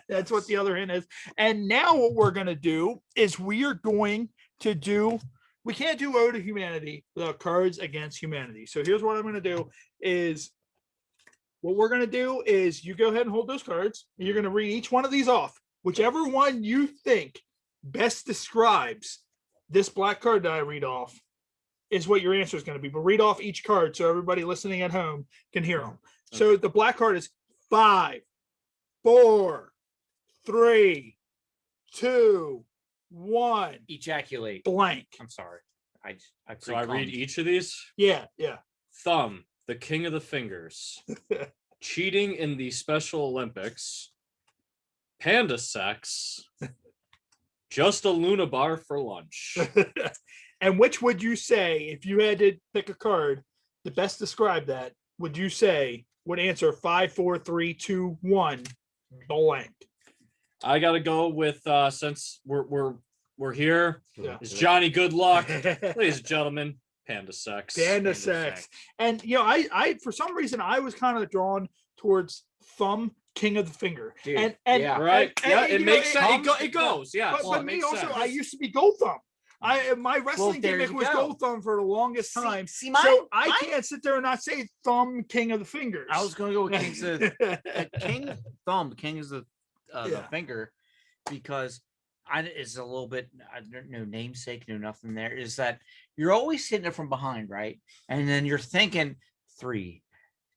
That's what the other hint is. And now what we're going to do is we are going to do, we can't do Ode to Humanity without Cards Against Humanity. So here's what I'm going to do is what we're going to do is you go ahead and hold those cards. And you're going to read each one of these off. Whichever one you think best describes this black card that I read off is what your answer is going to be. But read off each card so everybody listening at home can hear them. So the black card is 5, 4, 3, 2, 1. Ejaculate. Blank. I'm sorry. I So I read pre-cummed. each of these. Yeah. Thumb, the king of the fingers. cheating in the Special Olympics, panda sex, just a Luna bar for lunch. And which would you say, if you had to pick a card to best describe that, would you say would answer 5, 4, 3, 2, 1 blank? I gotta go with since we're here. Yeah. It's Johnny Goodluck, ladies and gentlemen. Panda sex. Panda sex. And you know, I for some reason I was kind of drawn towards Thumb, King of the Finger. Dude, And yeah. Right. and, Yeah, you it know, makes sense. It no, goes. Yeah. But me also, I used to be Gold Thumb. My wrestling there gimmick you was go. Gold Thumb for the longest time. See, So I can't sit there and not say Thumb, King of the Fingers. I was going to go with King's King Thumb. King is the finger, because it's a little bit no namesake, no nothing there. Is that you're always hitting it from behind, right? And then you're thinking 3,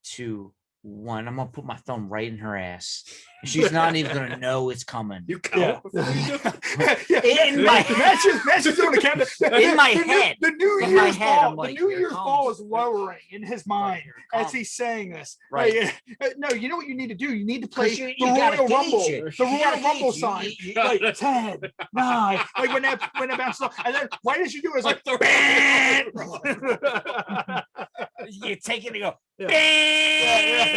2, 1. I'm gonna put my thumb right in her ass. She's not even gonna know it's coming. You come. In my head. Match is doing the camera. In my head. The New In my Year's head, ball. I'm like, the New here Year's comes. ball is lowering in his mind Here it as comes. he's saying this. Right. No, you know what you need to do? You need to play 'Cause the you gotta Royal gauge Rumble. it. The You Royal gotta Rumble gauge it. sign. You- Like 10, 9. Like when that bounces off. And then right as you do it, it's like You take it and go, Yeah. bam!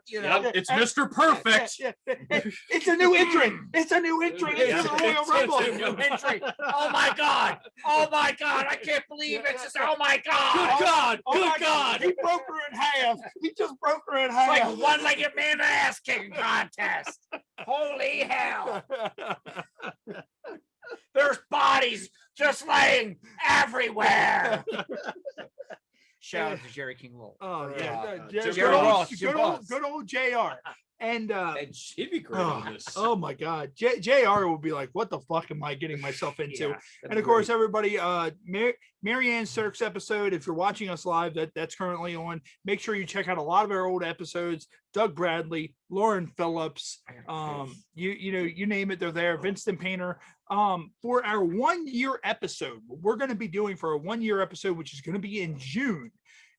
You know? Yep, it's Mr. Perfect. Yeah. It's a new entrant. It's a new entrant into the Royal It's Rumble. a new Entry. Oh my god! Oh my god! I can't believe it! Just, oh my Good god! God. Oh my Good God. He broke her in half. He just broke her in It's half. like a one-legged man ass kicking contest. Holy hell! There's bodies just laying everywhere. Shout out to Jerry King Lowell. Oh Yeah. yeah, Jerry Ross, Jim Ross. good old JR. And He'd be great on this. oh my God, JR will be like, what the fuck am I getting myself into? And of course, everybody, Marianne Sirk's episode, if you're watching us live, that's currently on. Make sure you check out a lot of our old episodes. Doug Bradley, Lauren Phillips, you name it, they're there. Vincent Painter. For our 1 year episode, what we're going to be doing for a 1 year episode, which is going to be in June,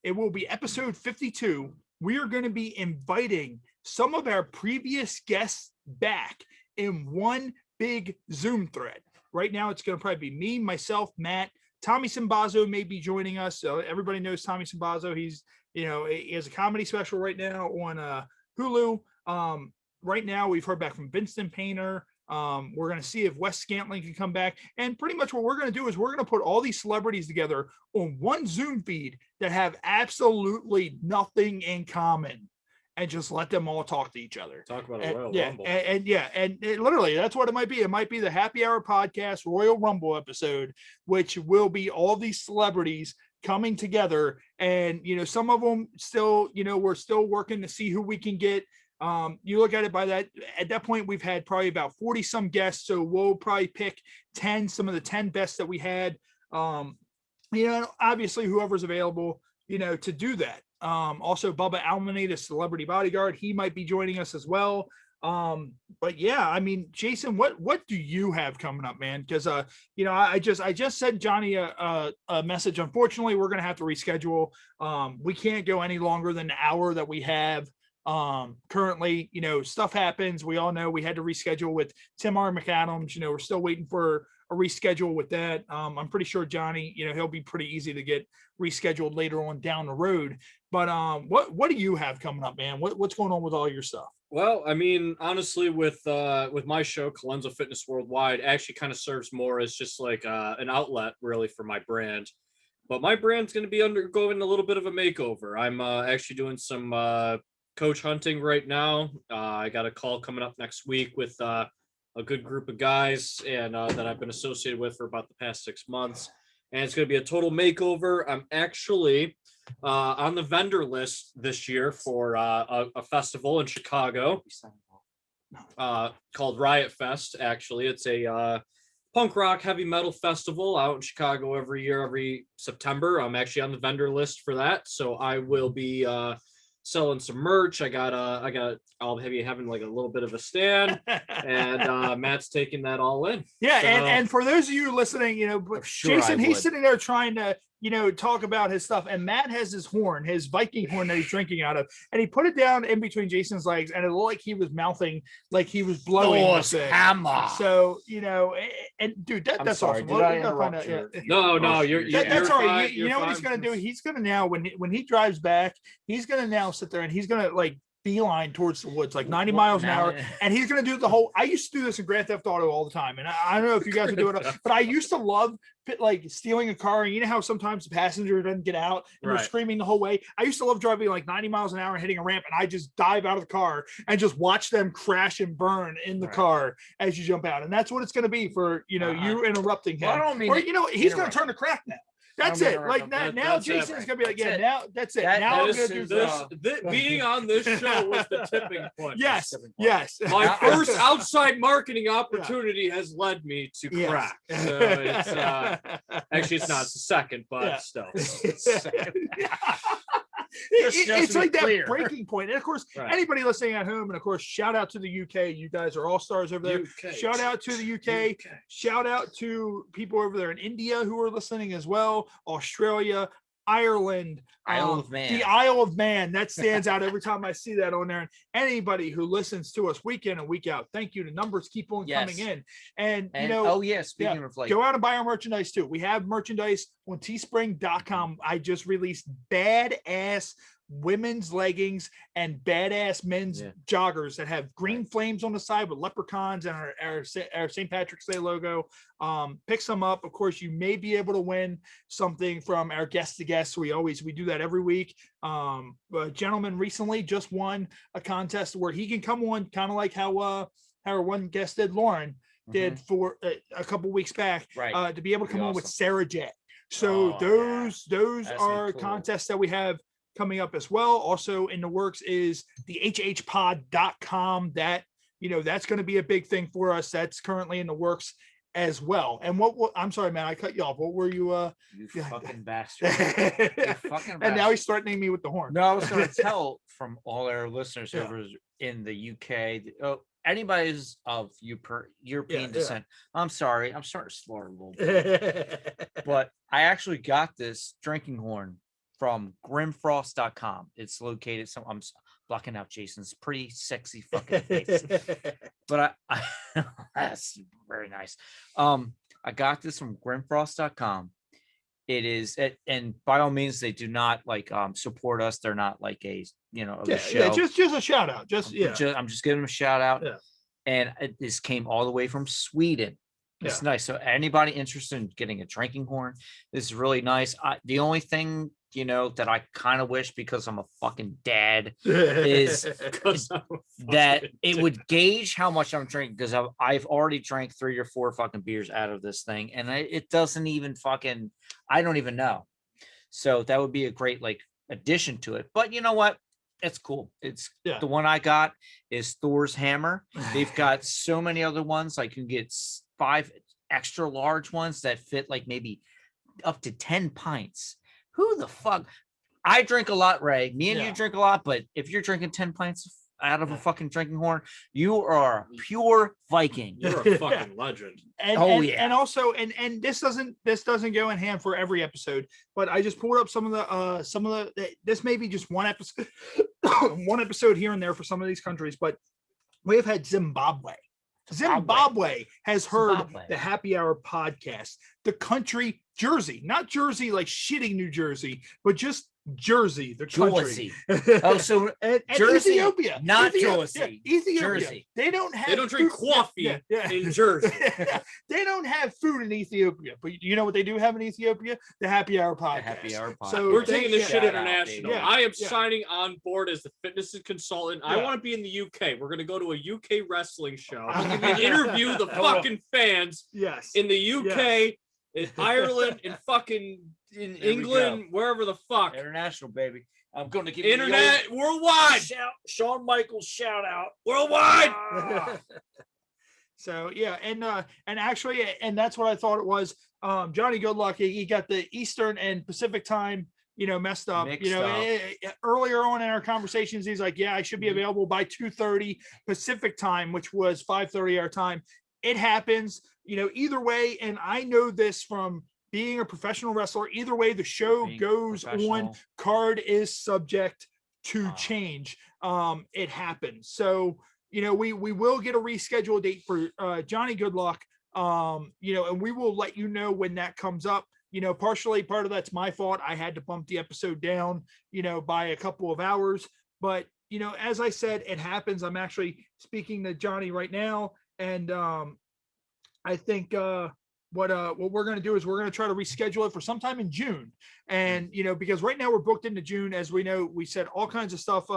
it will be episode 52. We are going to be inviting some of our previous guests back in one big Zoom thread. Right now, it's going to probably be me, myself, Matt. Tommy Simbazo may be joining us. Everybody knows Tommy Simbazo. He's, he has a comedy special right now on Hulu. Right now, we've heard back from Vincent Painter. We're going to see if Wes Scantling can come back. And pretty much what we're going to do is we're going to put all these celebrities together on one Zoom feed that have absolutely nothing in common, and just let them all talk to each other. Talk about a Royal Rumble. And literally that's what it might be. It might be the Happy Hour podcast Royal Rumble episode, which will be all these celebrities coming together. And, some of them still, we're still working to see who we can get. You look at it at that point, we've had probably about 40 some guests. So we'll probably pick some of the 10 best that we had. Obviously whoever's available, to do that. Also Bubba Almany, the celebrity bodyguard, he might be joining us as well. But yeah, I mean, Jason, what do you have coming up, man? Because I just sent Johnny a message. Unfortunately, we're gonna have to reschedule. We can't go any longer than the hour that we have. Currently, stuff happens. We all know we had to reschedule with Tim R. McAdams. We're still waiting for a reschedule with that. I'm pretty sure Johnny, he'll be pretty easy to get rescheduled later on down the road. But what do you have coming up, man? What's going on with all your stuff? Well, I mean, honestly, with my show, Colenzo Fitness Worldwide, actually kind of serves more as just like an outlet, really, for my brand. But my brand's going to be undergoing a little bit of a makeover. I'm actually doing some coach hunting right now. I got a call coming up next week with a good group of guys and that I've been associated with for about the past 6 months. And it's going to be a total makeover. I'm actually on the vendor list this year for a festival in Chicago called Riot Fest. Actually, it's a punk rock heavy metal festival out in Chicago every September. I'm actually on the vendor list for that, so I will be selling some merch. I'll be having like a little bit of a stand, and Matt's taking that all in. Yeah, So, and for those of you listening, Sure Jason, I he's would. sitting there trying to talk about his stuff. And Matt has his horn, his Viking horn that he's drinking out of, and he put it down in between Jason's legs, and it looked like he was mouthing, like he was blowing. Thor's hammer. So and dude, that's sorry, awesome. did I interrupt you? No, you're That's you're all right. fine, You know what he's gonna do? He's gonna now when he drives back, he's gonna now sit there and he's gonna like beeline towards the woods, like 90 miles an hour, and he's gonna do the whole. I used to do this in Grand Theft Auto all the time, and I don't know if you guys would do it, but I used to love like stealing a car. And you know how sometimes the passenger doesn't get out and they're screaming the whole way. I used to love driving like 90 miles an hour and hitting a ramp, and I just dive out of the car and just watch them crash and burn in the car as you jump out. And that's what it's gonna be for you interrupting him. Well, I don't mean he's gonna turn the crack now. That's it. Like now, Jason's gonna be like, now that's it. Now I'm gonna do this. Being on this show was the tipping point. Yes. My first outside marketing opportunity has led me to crack. So it's actually it's not. It's the second, but still. It's like that breaking point. And of course, anybody listening at home, and of course, shout out to the UK. You guys are all stars over there. Shout out to the UK. Shout out to people over there in India who are listening as well. Australia, Ireland, Isle of Man. The Isle of Man. That stands out every time I see that on there. And anybody who listens to us week in and week out, thank you. The numbers keep on coming in. And speaking of like, go out and buy our merchandise too. We have merchandise on teespring.com. I just released badass women's leggings and badass men's joggers that have green flames on the side with leprechauns and our St. Patrick's Day logo. Pick some up. Of course, you may be able to win something from our guest to guest. We do that every week. A gentleman recently just won a contest where he can come on, kind of like how our one guest did, Lauren did for a couple weeks back, to be able to come on with Sarah J. So those are cool contests that we have coming up as well. Also in the works is the hhpod.com. That that's going to be a big thing for us. That's currently in the works as well. And what I'm sorry, man, I cut you off. What were you you fucking bastard. You fucking bastard. And now he's threatening me with the horn. No, I was going to tell from all our listeners over in the UK, anybody who's of European descent, I'm sorry, I'm starting to slur a little bit. But I actually got this drinking horn from grimfrost.com. It's located I'm blocking out Jason's pretty sexy fucking face. But I that's very nice. I got this from grimfrost.com. It is, and by all means, they do not like support us. They're not like a the show. Just a shout out. I'm just giving them a shout out. And this came all the way from Sweden. It's nice. So anybody interested in getting a drinking horn, this is really nice. The only thing that I kind of wish, because I'm a fucking dad, is that it would gauge how much I'm drinking, because I've already drank 3 or 4 fucking beers out of this thing, and it doesn't even fucking, I don't even know. So that would be a great like addition to it. But you know what? It's cool. It's the one I got is Thor's hammer. They've got so many other ones. Like you can get 5 extra large ones that fit like maybe up to 10 pints. Who the fuck? I drink a lot, Ray. Me and you drink a lot, but if you're drinking 10 pints out of a fucking drinking horn, you are a pure Viking. You're a fucking legend. And also, and this doesn't go in hand for every episode, but I just pulled up some of the this may be just one episode, one episode here and there for some of these countries, but we have had Zimbabwe. Zimbabwe has heard the Happy Hour podcast. The country Jersey, not Jersey like shitting New Jersey, but just Jersey, the country. So and Jersey, Ethiopia, not Jersey. Ethiopia. Jersey. They don't drink coffee in Jersey. They don't have food in Ethiopia, but you know what they do have in Ethiopia? The Happy Hour podcast. Happy Hour podcast. So we're taking this shit international. I am signing on board as the fitness consultant. I want to be in the UK. We're going to go to a UK wrestling show and interview the fucking fans in the UK, in Ireland, in fucking in England, wherever the fuck. International, baby. I'm going to give internet you worldwide. Shawn Michaels shout out worldwide. So and actually, and that's what I thought it was. Johnny Goodluck, he got the Eastern and Pacific time, messed up. Earlier on in our conversations, he's like, I should be available by 2:30 Pacific time, which was 5:30 our time. It happens, either way. And I know this from being a professional wrestler. Either way, the show Being goes on. professional. Card is subject to Ah. change. It happens. So, we will get a rescheduled date for Johnny Goodluck. And we will let you know when that comes up. Partially part of that's my fault. I had to bump the episode down, by a couple of hours. But, as I said, it happens. I'm actually speaking to Johnny right now. And I think what we're going to do is we're going to try to reschedule it for sometime in June. And, because right now we're booked into June, as we know, we said all kinds of stuff,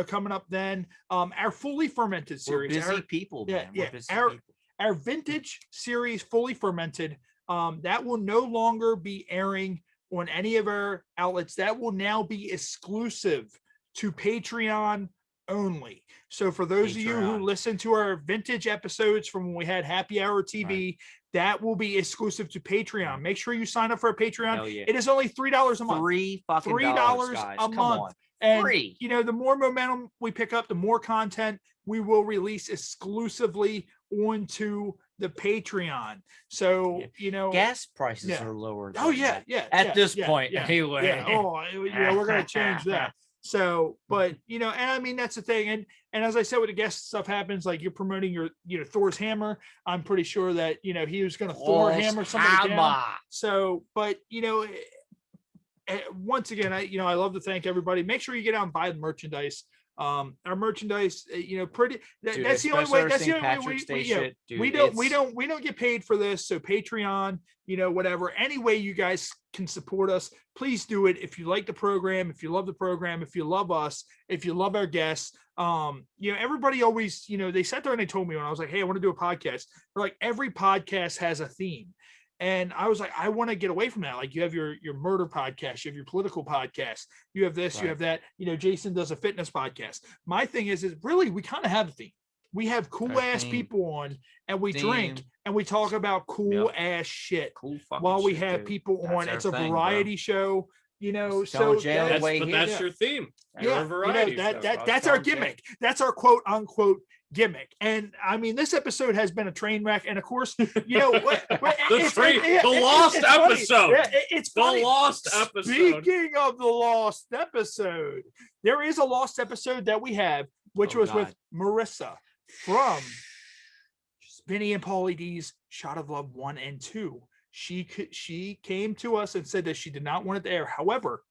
coming up then. Our fully fermented We're series. busy people, man. We're busy people. Our vintage series, fully fermented, that will no longer be airing on any of our outlets. That will now be exclusive to Patreon only. So for those of you who Patreon. listen to our vintage episodes from when we had Happy Hour TV, that will be exclusive to Patreon. Make sure you sign up for a Patreon. Hell yeah. It is only $3 a month. $3 guys. a Come month. on. And Free. the more momentum we pick up, the more content we will release exclusively onto the Patreon. So, Gas prices Yeah. are lower. oh than yeah, that. yeah. At yeah, this yeah, point, yeah, anyway. Yeah. Oh, we're gonna change that. So, but and I mean that's the thing. And as I said, with the guest stuff happens, like you're promoting your Thor's hammer. I'm pretty sure that he was gonna Thor hammer somebody down. So, but once again, I love to thank everybody. Make sure you get out and buy the merchandise. Our merchandise, pretty. Dude, That's the only way. That's the St. only way Patrick's we Day shit, dude, we don't get paid for this. So Patreon, whatever, any way you guys can support us, please do it. If you like the program, if you love the program, if you love us, if you love our guests, everybody always, they sat there and they told me when I was like, hey, I want to do a podcast. They're like, every podcast has a theme. And I was like, I want to get away from that. Like you have your murder podcast, you have your political podcast, you have this, you have that. Jason does a fitness podcast. My thing is really we kind of have a theme. We have cool ass people on, and we drink and we talk about cool ass shit Cool fucking while we shit, have dude. people That's on. our It's a thing, bro. variety show, so Stone Jail that- way But here. that's your theme. You're yeah, a variety. that's our gimmick. That's our quote unquote gimmick. And I mean, this episode has been a train wreck. And of course, The lost funny. episode. Yeah, it's funny. The lost episode. Speaking of the lost episode, there is a lost episode that we have, which was with Marissa from Vinny and Paulie D's Shot of Love 1 and 2. She came to us and said that she did not want it to air. However,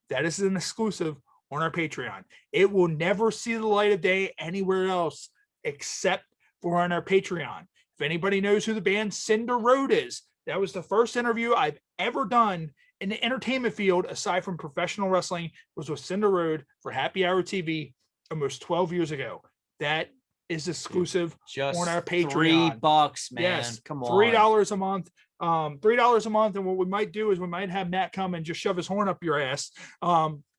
that is an exclusive on our Patreon. It will never see the light of day anywhere else except for on our Patreon. If anybody knows who the band Cinder Road is, that was the first interview I've ever done in the entertainment field, aside from professional wrestling, was with Cinder Road for Happy Hour TV almost 12 years ago. That is exclusive Just on our Patreon. $3, man. Yes, Come on. $3 a month. $3 a month. And what we might do is we might have Matt come and just shove his horn up your ass.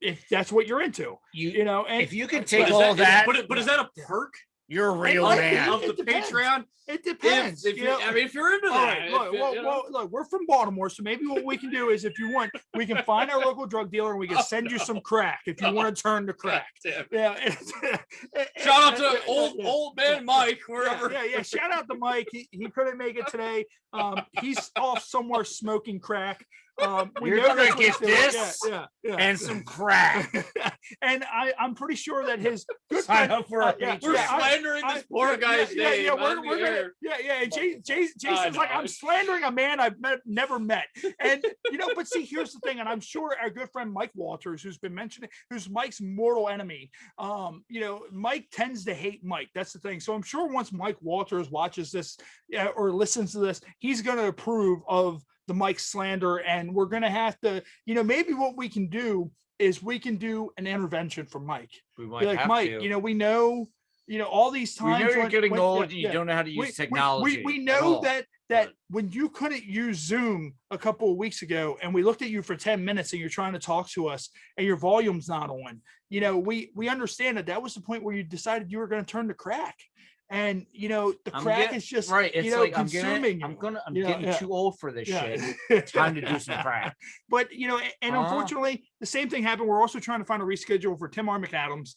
If that's what you're into, and If you can But take is all that, but is that a perk you're a real I- man. of the It depends. Patreon? it depends. If you, I mean, if you're into All that, right, look, we're from Baltimore, so maybe what we can do is, if you want, we can find our local drug dealer and we can send you some crack if you want to turn to crack. Yeah. Shout out to old man Mike, wherever. Yeah. Shout out to Mike. He couldn't make it today. He's off somewhere smoking crack. You're gonna that's what get he's doing. this yeah. and some crack. And I'm pretty sure that his good Sign friend, up for a yeah, Patreon. We're slandering this poor guy's name. Yeah, on the we're gonna, air. And Jason's like, I'm slandering a man I've never met. And but see, here's the thing, and I'm sure our good friend Mike Walters, who's been mentioning, who's Mike's mortal enemy. Mike tends to hate Mike. That's the thing. So I'm sure once Mike Walters watches this or listens to this, he's gonna approve of the Mike slander, and we're gonna have to, maybe what we can do is we can do an intervention for Mike. We Be might like, have Mike, to. we know, all these We times know you're when- getting when- old yeah, and you yeah. don't know how to use technology. We at know all. that when you couldn't use Zoom a couple of weeks ago, and we looked at you for 10 minutes and you're trying to talk to us and your volume's not on, we understand that was the point where you decided you were going to turn to crack. And the crack is just right. It's like consuming. I'm you. getting too old for this Yeah. shit. Time to do some crack. But and unfortunately, the same thing happened. We're also trying to find a reschedule for Tim R. McAdams.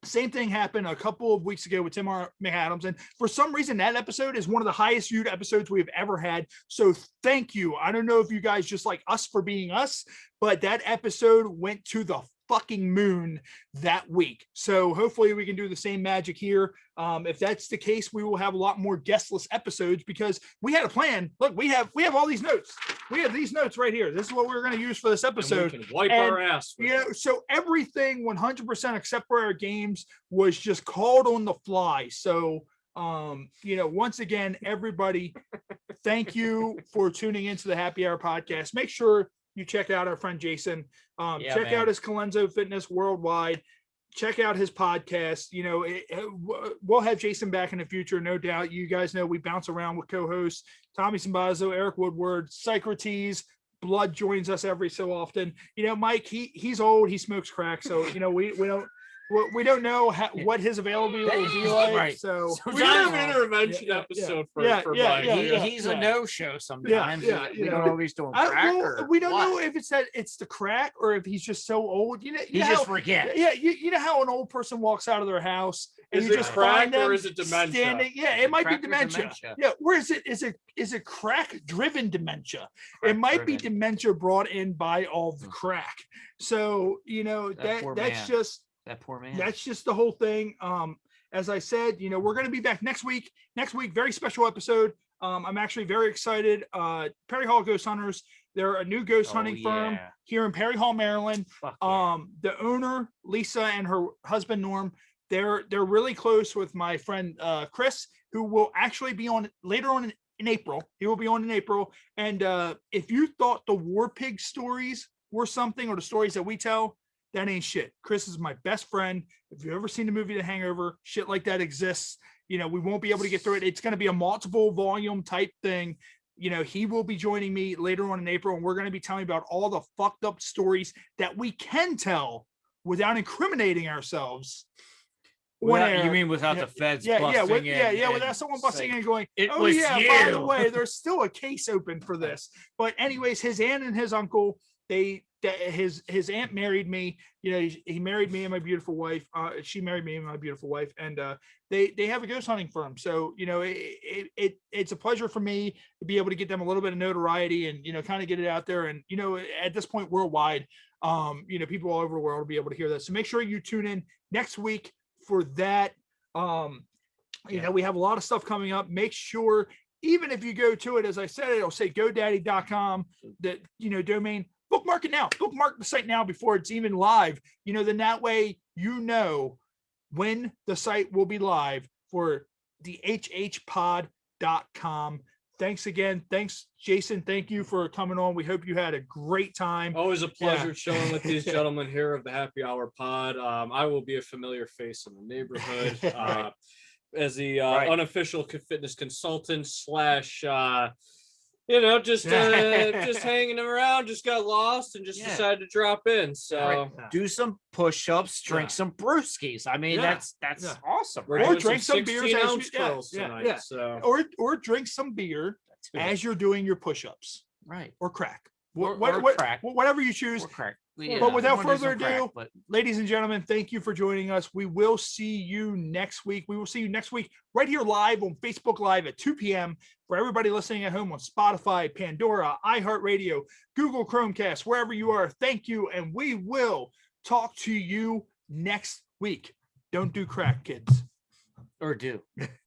Same thing happened a couple of weeks ago with Tim McAdams. And for some reason, that episode is one of the highest viewed episodes we've ever had. So thank you. I don't know if you guys just like us for being us, but that episode went to the fucking moon that week. So hopefully we can do the same magic here. If that's the case, we will have a lot more guestless episodes because we had a plan. Look, we have all these notes. We have these notes right here. This is what we're going to use for this episode. And we can wipe our ass with it. So everything 100% except for our games was just called on the fly. So once again, everybody, thank you for tuning into the Happy Hour podcast. Make sure you check out our friend Jason. Check out his Colenzo Fitness Worldwide. Check out his podcast. We'll have Jason back in the future, no doubt. You guys know we bounce around with co-hosts Tommy Sambazo, Eric Woodward, Socrates. Blood joins us every so often. Mike, he's old. He smokes crack, so we don't know what his availability will be like. Right. So we have an intervention episode for Mike. He's a no-show sometimes. We don't know if he's doing crack we don't know if it's the crack or if he's just so old. He just forgets. Yeah, you know how an old person walks out of their house and is you it just crack find them or is it dementia? standing. Yeah, it might be dementia. Yeah, or is it crack-driven dementia? It might be dementia brought in by all the crack. So that's just. That poor man. That's just the whole thing. As I said, we're going to be back next week. Very special episode. I'm actually very excited. Perry Hall Ghost Hunters. They're a new ghost hunting firm here in Perry Hall, Maryland. The owner, Lisa, and her husband, Norm, they're really close with my friend, Chris, who will actually be on later on in April. He will be on in April. And if you thought the War Pig stories were something, or the stories that we tell, that ain't shit. Chris is my best friend. If you've ever seen the movie The Hangover, shit like that exists. We won't be able to get through it. It's going to be a multiple volume type thing. He will be joining me later on in April, and we're going to be telling about all the fucked up stories that we can tell without incriminating ourselves. You mean without the feds busting in? Without someone busting in and going, by the way, there's still a case open for this. But anyways, his aunt and his uncle, his aunt married me. He married me and my beautiful wife. She married me and my beautiful wife, and they have a ghost hunting firm. So it's a pleasure for me to be able to get them a little bit of notoriety and kind of get it out there. And at this point worldwide, people all over the world will be able to hear that. So make sure you tune in next week for that. We have a lot of stuff coming up. Make sure, even if you go to it, as I said, it'll say GoDaddy.com, that domain. Bookmark it now. Bookmark the site now before it's even live. Then that way when the site will be live for the hhpod.com. Thanks again. Thanks, Jason. Thank you for coming on. We hope you had a great time. Always a pleasure chilling with these gentlemen here of the Happy Hour Pod. I will be a familiar face in the neighborhood as the unofficial fitness consultant / just hanging around, just got lost and just decided to drop in. So do some push-ups, drink some brewskis. I mean, that's awesome. Or drink some beers tonight. So. Or drink some beer as you're doing your push-ups. Right. Or crack. Crack. Whatever you choose. Or crack. But without further ado, ladies and gentlemen, thank you for joining us. We will see you next week. We will see you next week right here live on Facebook Live at 2 p.m. For everybody listening at home on Spotify, Pandora, iHeartRadio, Google Chromecast, wherever you are. Thank you. And we will talk to you next week. Don't do crack, kids. Or do.